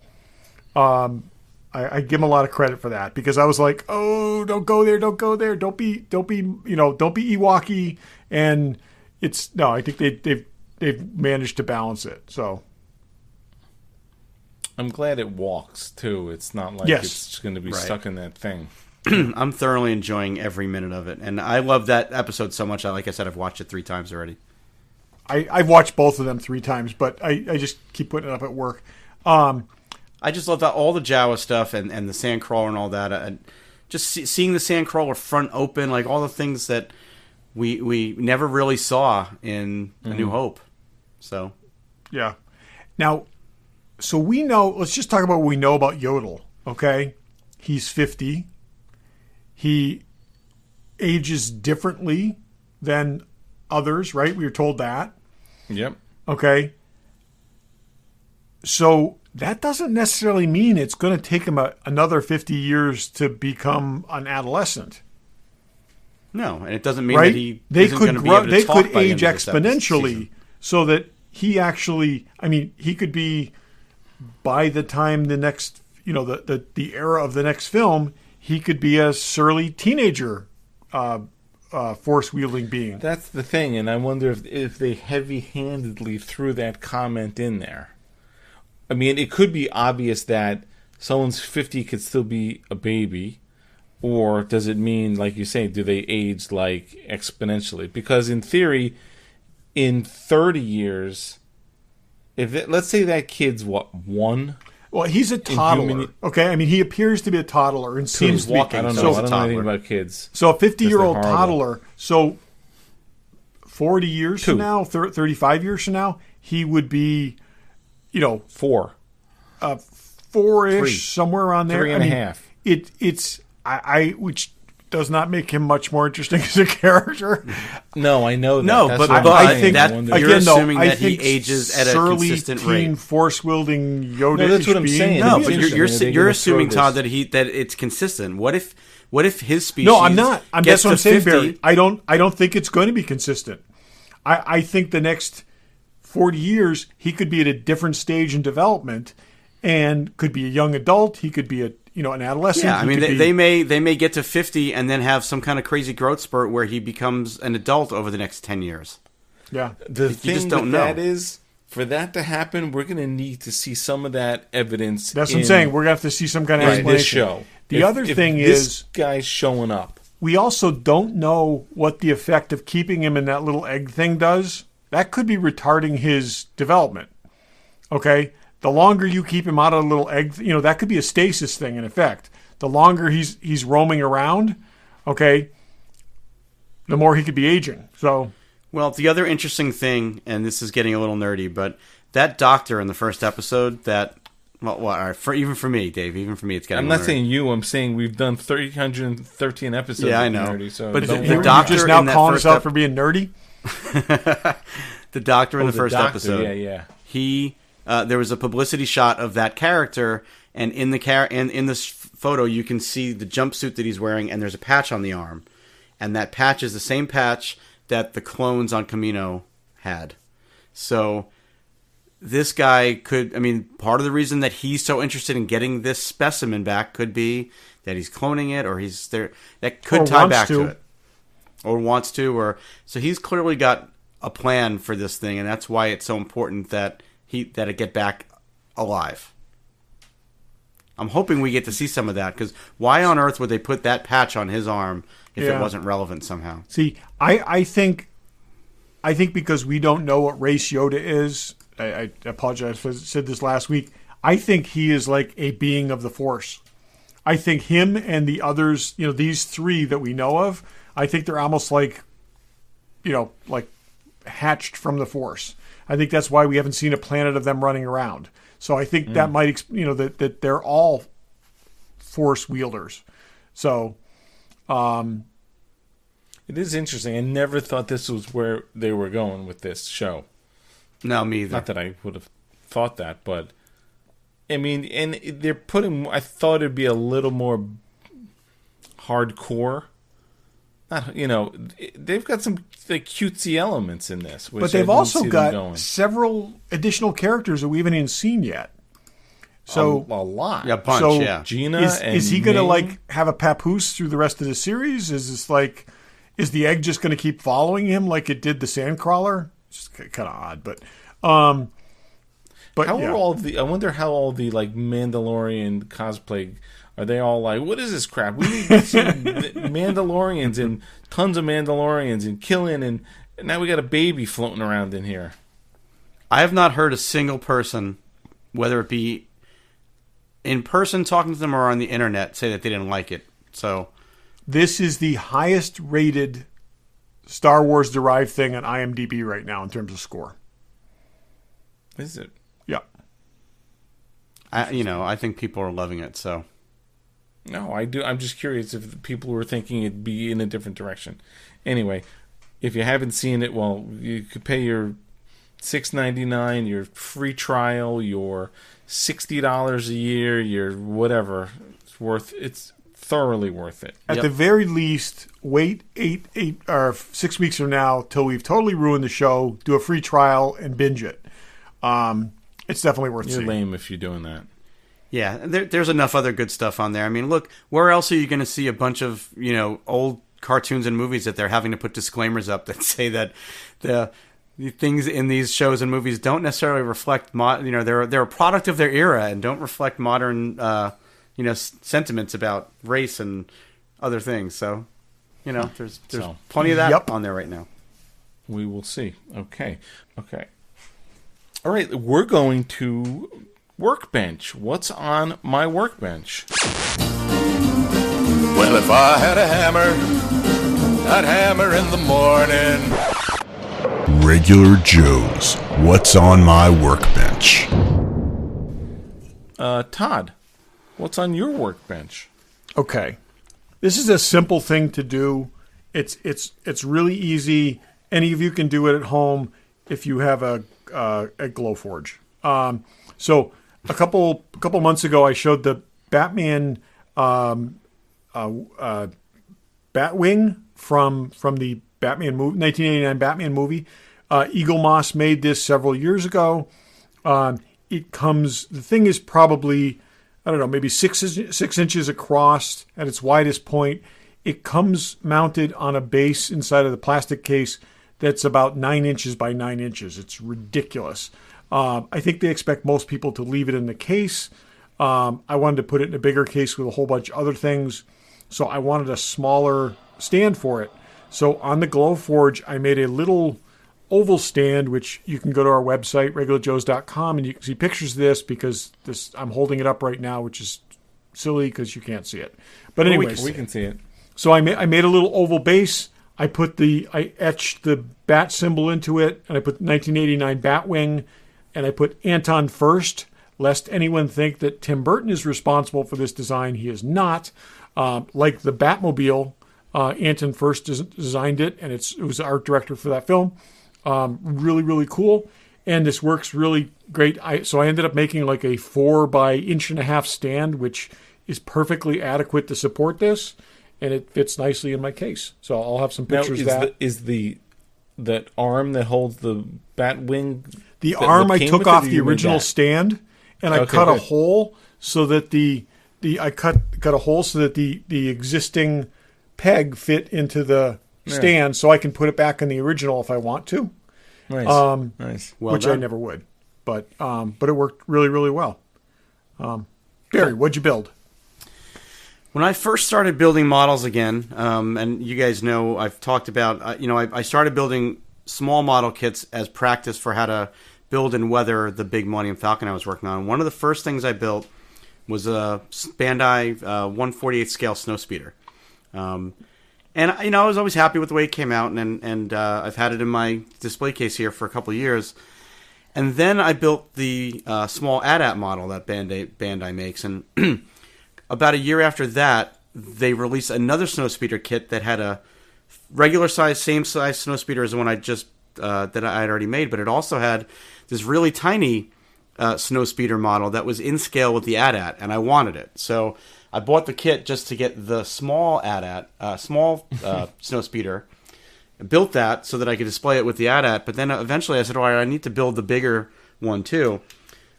I give him a lot of credit for that, because I was like, oh, don't go there, don't be Ewok-y, and I think they've managed to balance it. So I'm glad it walks too. It's not like it's just going to be stuck in that thing. I'm thoroughly enjoying every minute of it, and I love that episode so much. Like I said, I've watched it 3 times already. I've watched both of them 3 times, but I just keep putting it up at work. I just love that, all the Jawa stuff and the Sandcrawler and all that. And just seeing the Sandcrawler front open, like all the things that we never really saw in A New Hope. So, yeah. Now, so we know, let's just talk about what we know about Yodel, okay? He's 50. He ages differently than others, right? We were told that. Yep. Okay. So that doesn't necessarily mean it's going to take him another 50 years to become an adolescent. No, and it doesn't mean that he isn't going to be able to they talk could by the age end of this exponentially, so that he actually, he could be, by the time the next, the era of the next film, he could be a surly teenager force-wielding being. That's the thing, and I wonder if they heavy-handedly threw that comment in there. I mean, it could be obvious that someone's 50 could still be a baby, or does it mean, like you say, do they age like exponentially? Because in theory, in 30 years, let's say that kid's 1. Well, he's a toddler. Okay, I mean, he appears to be a toddler and seems to be. walking. I don't know. So I don't know anything about kids. So a 50-year-old Because they're horrible. toddler. So 40 years from now, 35 years from now, he would be, 4. 4-ish, 3. somewhere around there. 3 and a half. It's which does not make him much more interesting as a character. No, I know that. No, That's but what I'm I saying. think I that- wonder- you're assuming I that he think ages at a surly consistent teen rate. force-wielding Yoda. No, that's what I'm saying. No, It's but interesting you're that they're you're gonna assuming, throw Todd, this. that it's consistent. What if his species? No, I'm not. gets That's what I'm to saying, 50? Barry. I don't think it's going to be consistent. I think the next 40 years he could be at a different stage in development, and could be a young adult. He could be an adolescent. Yeah, I He mean, could they be- may get to 50 and then have some kind of crazy growth spurt where he becomes an adult over the next 10 years. Yeah. The You thing just don't with know. that is, for that to happen, we're going to need to see some of that evidence. That's what I'm saying. We're going to have to see some kind of in this explanation. show. The other thing this is, guy's showing up. we also don't know what the effect of keeping him in that little egg thing does. That could be retarding his development. Okay? The longer you keep him out of the little egg, that could be a stasis thing in effect. The longer he's roaming around, okay, the more he could be aging. So, Well, the other interesting thing, and this is getting a little nerdy, but that doctor in the first episode, all right, even for me, Dave, it's getting. I'm a not little nerdy. saying you. I'm saying we've done 313 episodes. Yeah, I of know. Nerdy, so But don't the worry. you're doctor just now in that calling first us out for being nerdy? The doctor in Oh, the first doctor, episode. Yeah. He there was a publicity shot of that character, and in this photo you can see the jumpsuit that he's wearing, and there's a patch on the arm, and that patch is the same patch that the clones on Camino had. So this guy part of the reason that he's so interested in getting this specimen back could be that he's cloning it, or he's there. That could Or tie wants back to to. it, or wants to, or so he's clearly got a plan for this thing, and that's why it's so important that it get back alive. I'm hoping we get to see some of that, because why on earth would they put that patch on his arm if it wasn't relevant somehow? See, I think because we don't know what race Yoda is, I apologize if I said this last week, I think he is like a being of the Force. I think him and the others, these three that we know of, I think they're almost like hatched from the Force. I think that's why we haven't seen a planet of them running around. So I think that might, that they're all Force wielders. So, It is interesting. I never thought this was where they were going with this show. No, me either. Not that I would have thought that, but I mean, and they're putting. I thought it'd be a little more hardcore. Not, they've got some cutesy elements in this, which but they've I didn't also see them got going. several additional characters that we haven't even seen yet. So a lot. Yeah, a bunch, So yeah. Gina is he going to Ming? have a papoose through the rest of the series? Is this is the egg just going to keep following him like it did the Sandcrawler? It's kind of odd, but How yeah. are all the? I wonder how all the Mandalorian cosplay are. They all like, what is this crap? We need to see Mandalorians and tons of Mandalorians and killing, and now we got a baby floating around in here. I have not heard a single person, whether it be in person talking to them or on the internet, say that they didn't like it. So This is the highest rated Star Wars derived thing on IMDb right now in terms of score. Is it? Yeah. I think people are loving it. So No, I do. I'm just curious if people were thinking it'd be in a different direction. Anyway, if you haven't seen it, well, you could pay your $6.99, your free trial, your $60 a year, your whatever. It's thoroughly worth it. At the very least, wait 8 or 6 weeks from now till we've totally ruined the show. Do a free trial and binge it. It's definitely worth You're seeing. lame if you're doing that. yeah, there's enough other good stuff on there. I mean, look, where else are you going to see a bunch of old cartoons and movies that they're having to put disclaimers up that say that the things in these shows and movies don't necessarily reflect they're a product of their era and don't reflect modern sentiments about race and other things. So there's plenty of that Yep. on there right now. We will see. Okay. All right, we're going to Workbench. What's on my workbench? Well, if I had a hammer, I'd hammer in the morning. Regular Joe's. What's on my workbench? Todd, what's on your workbench? Okay. This is a simple thing to do. It's really easy. Any of you can do it at home if you have a Glowforge. So a couple months ago, I showed the Batman Batwing from the Batman movie, 1989 Batman movie. Eagle Moss made this several years ago. The thing is probably, I don't know, maybe 6 inches across at its widest point. It comes mounted on a base inside of the plastic case that's about 9 inches by 9 inches. It's ridiculous. I think they expect most people to leave it in the case. I wanted to put it in a bigger case with a whole bunch of other things. So I wanted a smaller stand for it. So on the Glowforge, I made a little oval stand, which you can go to our website, regularjoes.com, and you can see pictures of this because I'm holding it up right now, which is silly because you can't see it. But anyways, we can see it. So I made a little oval base. I etched the bat symbol into it, and I put 1989 Batwing, and I put Anton First, lest anyone think that Tim Burton is responsible for this design. He is not. Like the Batmobile, Anton First designed it, and it was the art director for that film. Really, really cool. And this works really great. So I ended up making like a 4 by 1.5 inch stand, which is perfectly adequate to support this. And it fits nicely in my case. So I'll have some pictures of that. Is that arm that holds the Batwing? The arm I took off the original stand, and I cut a hole so that the existing peg fit into the stand, so I can put it back in the original if I want to. Nice, nice. Well which done. I never would, but it worked really, really well. Barry, what'd you build? When I first started building models again, and you guys know I've talked about, I started building small model kits as practice for how to build and weather the big Millennium Falcon I was working on. One of the first things I built was a Bandai 1/48 scale snowspeeder. And I was always happy with the way it came out, and I've had it in my display case here for a couple of years. And then I built the small AT-AT model that Bandai makes, and about a year after that, they released another snowspeeder kit that had a regular size, same size snowspeeder as the one that I had already made, but it also had this really tiny snowspeeder model that was in scale with the AT-AT, and I wanted it. So I bought the kit just to get the small AT-AT, snowspeeder, built that so that I could display it with the AT-AT, but then eventually I said, I need to build the bigger one too.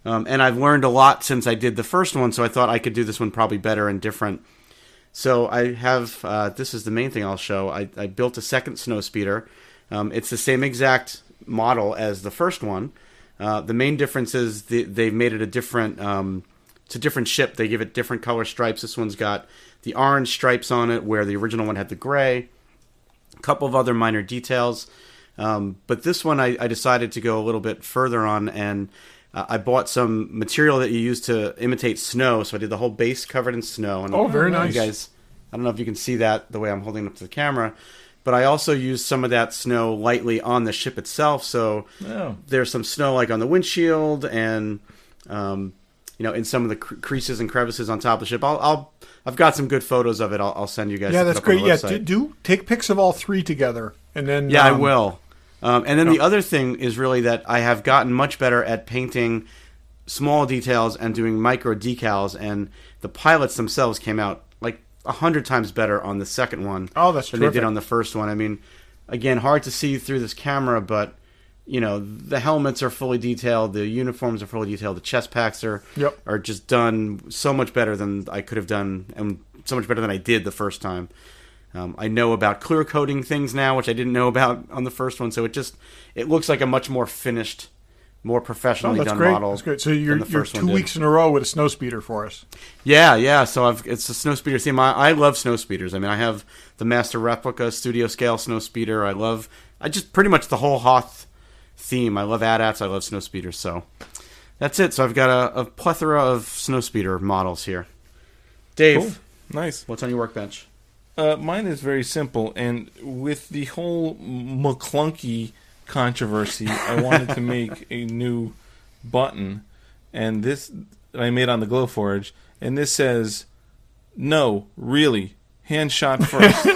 And I've learned a lot since I did the first one, so I thought I could do this one probably better and different. So I have, this is the main thing I'll show, I built a second snowspeeder. It's the same exact model as the first one. The main difference is they've made it it's a different ship. They give it different color stripes. This one's got the orange stripes on it, where the original one had the gray. A couple of other minor details. But this one I decided to go a little bit further on, and I bought some material that you use to imitate snow. So I did the whole base covered in snow. And very nice. You guys, I don't know if you can see that the way I'm holding it up to the camera. But I also used some of that snow lightly on the ship itself. So there's some snow like on the windshield and in some of the creases and crevices on top of the ship. I've got some good photos of it. I'll send you guys. Yeah, that's great. Yeah, do take pics of all three together, and then I will. And then the other thing is really that I have gotten much better at painting small details and doing micro decals, and the pilots themselves came out like 100 times better on the second one than they did on the first one. I mean, again, hard to see through this camera, but the helmets are fully detailed, the uniforms are fully detailed, the chest packs are just done so much better than I could have done, and so much better than I did the first time. I know about clear coating things now, which I didn't know about on the first one, so it looks like a much more finished, more professionally done model. That's great. So you're 2 weeks in a row with a snowspeeder for us. Yeah. So it's a snowspeeder theme. I love snowspeeders. I mean, I have the Master Replica studio scale snowspeeder. I just pretty much the whole Hoth theme. I love AT-ATs. I love snowspeeders. So That's it. So I've got a plethora of snowspeeder models here. Dave, Cool. Nice. what's on your workbench? Mine is very simple, and with the whole McClunky controversy, I wanted to make a new button, and this I made on the Glowforge, and this says, "No, really, hand shot first."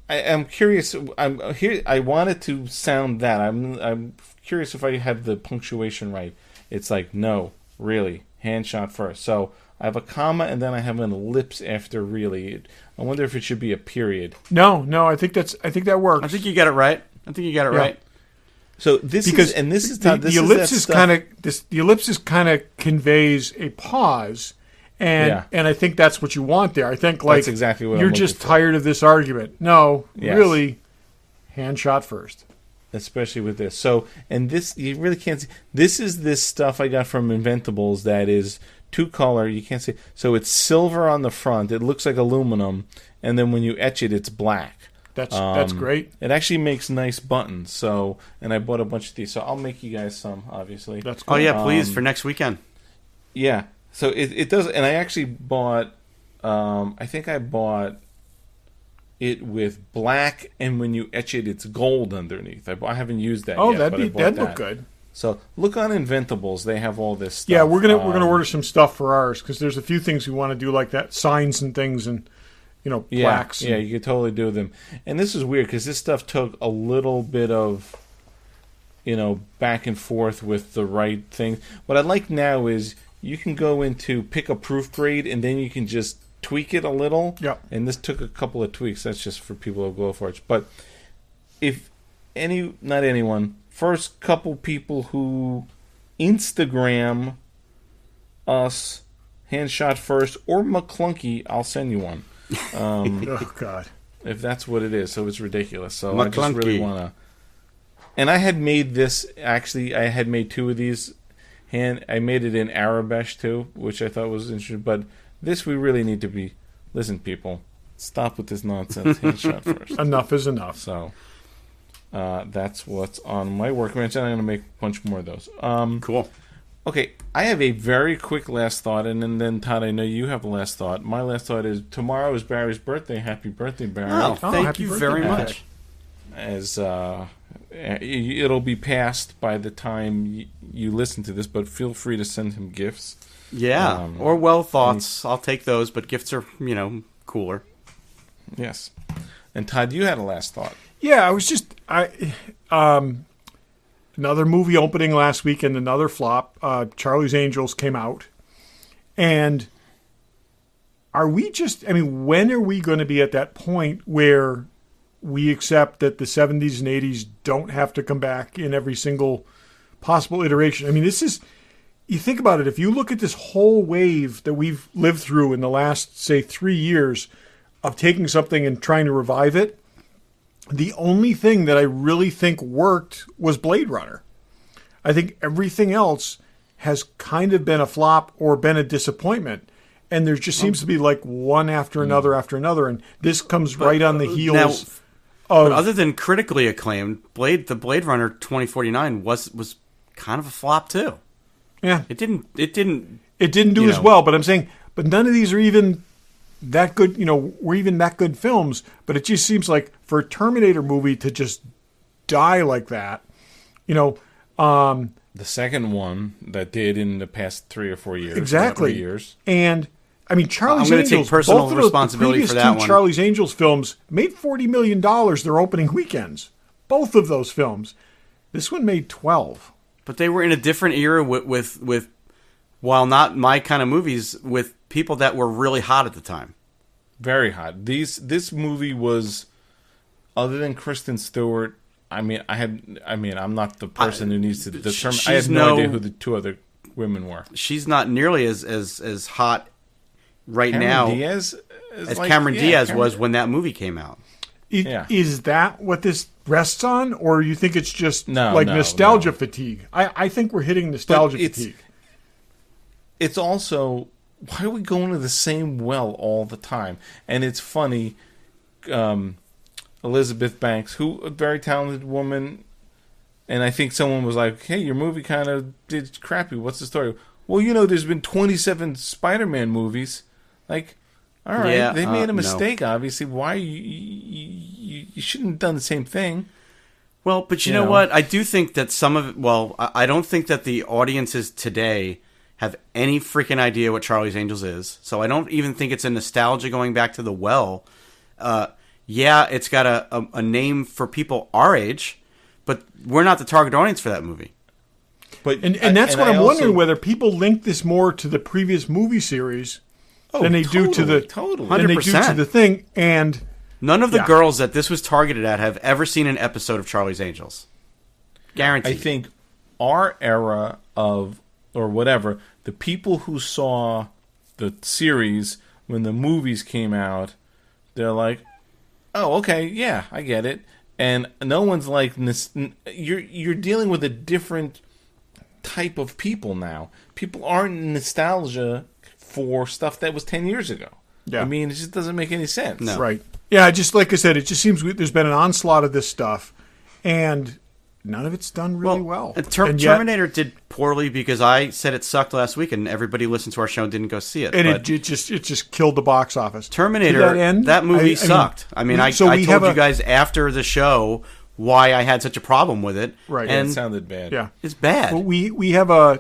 I'm curious. I'm here. I wanted to sound that. I'm curious if I have the punctuation right. It's like, "No, really, hand shot first." So I have a comma, and then I have an ellipse after really. I wonder if it should be a period. No, I think that works. I think you got it right. Right. So this Because is the ellipse kind of conveys a pause, and I think that's what you want there. I think That's exactly what you're I'm just looking for. tired of this argument. No, Yes. really, hand shot first. Especially with this. So, and this, you really can't see. This is this stuff I got from Inventables that is two-color. You can't see. So it's silver on the front. It looks like aluminum. And then when you etch it, it's black. That's great. It actually makes nice buttons. So, and I bought a bunch of these. So I'll make you guys some, obviously. That's cool. Oh yeah, please for next weekend. Yeah. So it does. And I actually bought, I think I bought it with black, and when you etch it, it's gold underneath. I haven't used that yet. That'd look good. So look on Inventables; they have all this stuff. Yeah, we're gonna order some stuff for ours because there's a few things we want to do like that, signs and things, and plaques. Yeah, you could totally do them. And this is weird because this stuff took a little bit of, back and forth with the right thing. What I like now is you can go into pick a proof grade, and then you can just tweak it a little. Yeah. And this took a couple of tweaks. That's just for people who go for it. But if not anyone, first couple people who Instagram us Handshot First or McClunky, I'll send you one. Oh God. If that's what it is. So it's ridiculous. So I just McClunky. really want to. And I had made this, actually, I had made two of these. I made it in Arabesh too, which I thought was interesting. But this we really need to be. Listen, people, stop with this nonsense. Handshot first. Enough is enough. So that's what's on my workbench, and I'm going to make a bunch more of those. Cool. Okay, I have a very quick last thought, and then Todd, I know you have a last thought. My last thought is tomorrow is Barry's birthday. Happy birthday, Barry! Oh, thank happy you birthday, very Barry. much. As it'll be past by the time you listen to this, but feel free to send him gifts. Yeah, or well thoughts. I'll take those, but gifts are, cooler. Yes. And Todd, you had a last thought. Yeah, I was just another movie opening last week and another flop. Charlie's Angels came out, and when are we going to be at that point where we accept that the 70s and 80s don't have to come back in every single possible iteration? I mean, this is, you think about it, if you look at this whole wave that we've lived through in the last, say, 3 years of taking something and trying to revive it, the only thing that I really think worked was Blade Runner. I think everything else has kind of been a flop or been a disappointment. And there just seems to be like one after another after another. And this comes right on the heels But other than critically acclaimed, the Blade Runner 2049 was kind of a flop too. Yeah. It didn't do as well, but I'm saying, but none of these are even that good, were even that good films, but it just seems like for a Terminator movie to just die like that, The second one that did in the past 3 or 4 years. Exactly. 3 years. And I mean, Charlie's I'm Angels, gonna take personal both of responsibility the for previous that two one. Charlie's Angels films made $40 million their opening weekends. Both of those films. This one made 12. But they were in a different era with while not my kind of movies, with people that were really hot at the time. Very hot. This movie was, other than Kristen Stewart, I'm not the person who needs to determine. I have no idea who the two other women were. She's not nearly as hot right Cameron now Diaz as Cameron Diaz was when that movie came out. Is that what this rests on, or you think it's just No, nostalgia fatigue? I think we're hitting nostalgia fatigue. It's also, why are we going to the same well all the time? And it's funny, Elizabeth Banks, who a very talented woman, And I think someone was like, hey, your movie kind of did crappy. What's the story? Well, there's been 27 Spider-Man movies. Like, all right, they made a mistake, obviously. Why you shouldn't have done the same thing. Well, but you know what? I do think that I don't think that the audiences today have any freaking idea what Charlie's Angels is. So I don't even think it's a nostalgia going back to the well. It's got a name for people our age, but we're not the target audience for that movie. But that's what I'm wondering, whether people link this more to the previous movie series than they do to the 100%. to the thing. And none of the girls that this was targeted at have ever seen an episode of Charlie's Angels. Guaranteed. I think our era of, or whatever, the people who saw the series when the movies came out, they're like, oh, okay, yeah, I get it. And no one's like, you're dealing with a different type of people now. People aren't nostalgia for stuff that was 10 years ago. Yeah. I mean, it just doesn't make any sense. No. Right. Yeah, just like I said, it just seems there's been an onslaught of this stuff, and none of it's done really well. Terminator did poorly because I said it sucked last week, and everybody listened to our show and didn't go see it. And it just killed the box office. Terminator, that movie sucked. I told you guys after the show why I had such a problem with it. Right. And it sounded bad. Yeah. It's bad. Well, we have a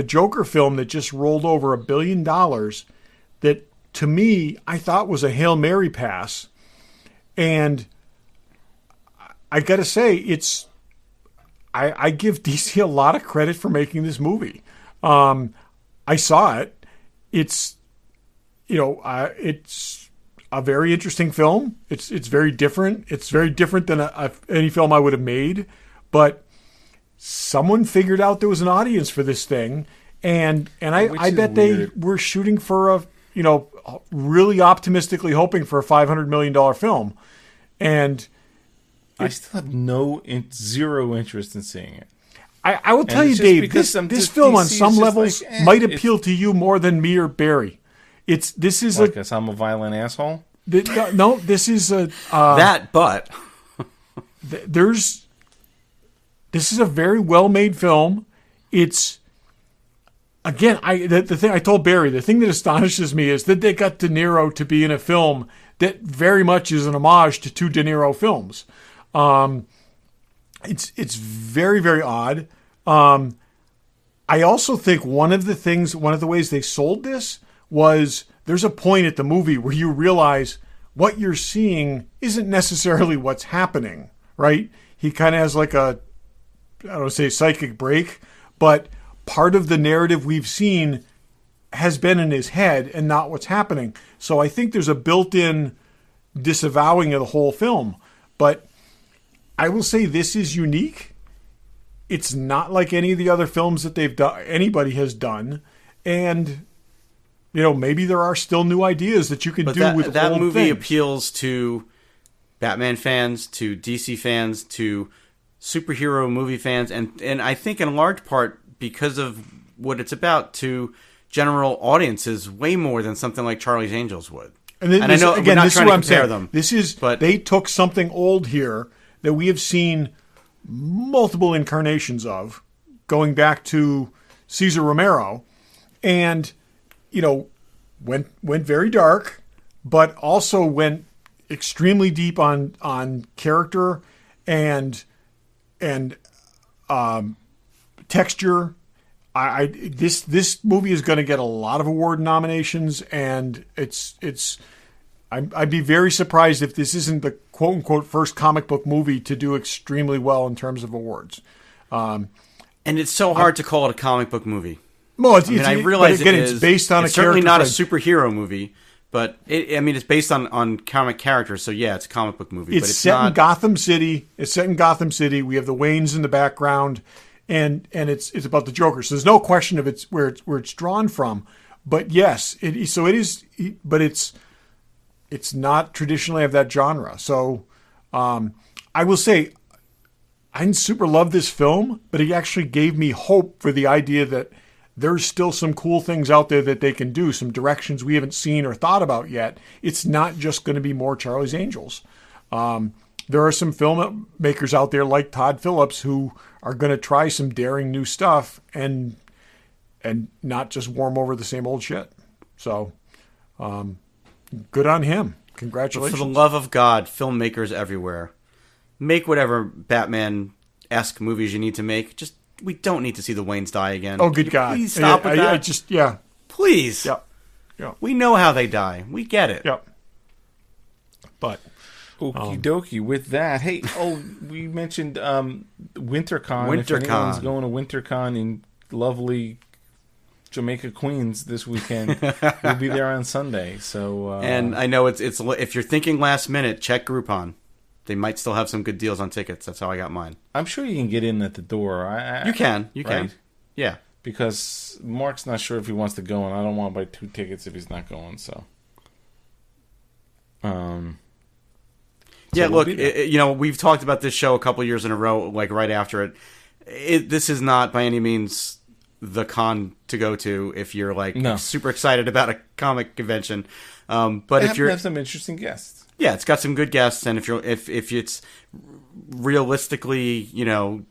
Joker film that just rolled over $1 billion that, to me, I thought was a Hail Mary pass. And I got to say, I give DC a lot of credit for making this movie. I saw it. It's a very interesting film. It's very different. It's very different than any film I would have made. But someone figured out there was an audience for this thing, and I bet they were shooting for really optimistically hoping for a $500 million film, and I still have zero interest in seeing it. I will tell you, Dave, this film on some levels might appeal to you more than me or Barry. This is because I'm a violent asshole. No, this is a This is a very well-made film. It's, again, the thing I told Barry, the thing that astonishes me is that they got De Niro to be in a film that very much is an homage to two De Niro films. It's very, very odd. I also think one of the ways they sold this was there's a point at the movie where you realize what you're seeing isn't necessarily what's happening, right? He kind of has like I don't want to say psychic break, but part of the narrative we've seen has been in his head and not what's happening. So I think there's a built-in disavowing of the whole film. But I will say this is unique. It's not like any of the other films that anybody has done. And maybe there are still new ideas that you can do with that old movie things. Appeals to Batman fans, to DC fans, to superhero movie fans, and I think in large part because of what it's about, to general audiences way more than something like Charlie's Angels would. And I know, again, this is what I'm saying. They took something old here that we have seen multiple incarnations of, going back to Cesar Romero, and went very dark, but also went extremely deep on character and texture. This movie is going to get a lot of award nominations, and I'd be very surprised if this isn't the quote unquote first comic book movie to do extremely well in terms of awards. And it's so hard to call it a comic book movie. Well, I realize it's based on it's certainly not a superhero movie, but it's based on comic characters. So yeah, it's a comic book movie. It's set in Gotham City. It's set in Gotham City. We have the Waynes in the background, and it's about the Joker. So there's no question of where it's drawn from. But yes, it is. But it's not traditionally of that genre. So I will say I didn't super love this film, but it actually gave me hope for the idea that there's still some cool things out there that they can do, some directions we haven't seen or thought about yet. It's not just going to be more Charlie's Angels. there are some filmmakers out there like Todd Phillips who are going to try some daring new stuff and not just warm over the same old shit. So, good on him. Congratulations. For the love of God, filmmakers everywhere, make whatever Batman-esque movies you need to make. Just, we don't need to see the Waynes die again. Oh, good God. Please stop with that. Please. Yeah. Yeah. We know how they die. We get it. Yeah. But okie dokie. With that, hey, we mentioned WinterCon. If WinterCon. anyone's going to WinterCon in lovely Jamaica, Queens this weekend, we'll be there on Sunday. So, and I know it's if you're thinking last minute, check Groupon. They might still have some good deals on tickets. That's how I got mine. I'm sure you can get in at the door. You can. Right? Yeah. Because Mark's not sure if he wants to go, and I don't want to buy 2 tickets if he's not going. So, yeah. Look, we've talked about this show a couple years in a row. Like right after it, this is not by any means the con to go to if you're super excited about a comic convention. But if you have some interesting guests, yeah, it's got some good guests, and if it's realistically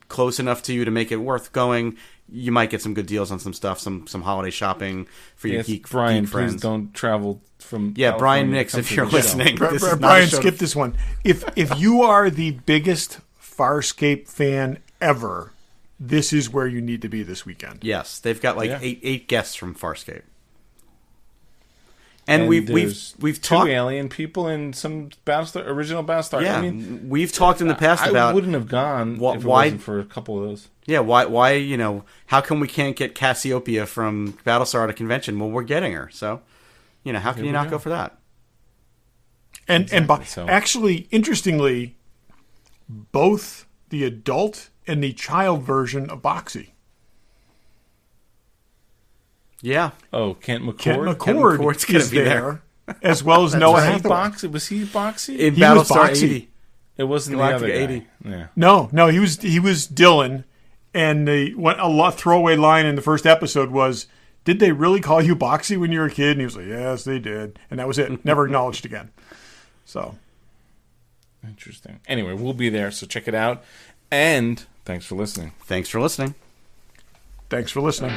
close enough to you to make it worth going, you might get some good deals on some stuff, some holiday shopping for your geek friends. Please don't travel from California. Brian Nix, if you're listening. Brian, skip this one. If you are the biggest Farscape fan ever, this is where you need to be this weekend. Yes, they've got eight guests from Farscape. And we've talked 2 alien people and some original Battlestar. Yeah, I mean, we've talked in the past about. I wouldn't have gone if it wasn't for a couple of those. Yeah, why? How come we can't get Cassiopeia from Battlestar at a convention? Well, we're getting her, so how can you not go for that? Actually, interestingly, both the adult and the child version of Boxy. Yeah. Oh, Kent McCord. Kent McCord's going to be there, as well as Noah Hathaway. Was he Boxy? In Battlestar 80. It wasn't Galactic the other 80. guy. Yeah. No, he was Dylan, and a throwaway line in the first episode was, "Did they really call you Boxy when you were a kid?" And he was like, "Yes, they did," and that was it. Never acknowledged again. So interesting. Anyway, we'll be there, so check it out. And thanks for listening. Thanks for listening. Thanks for listening.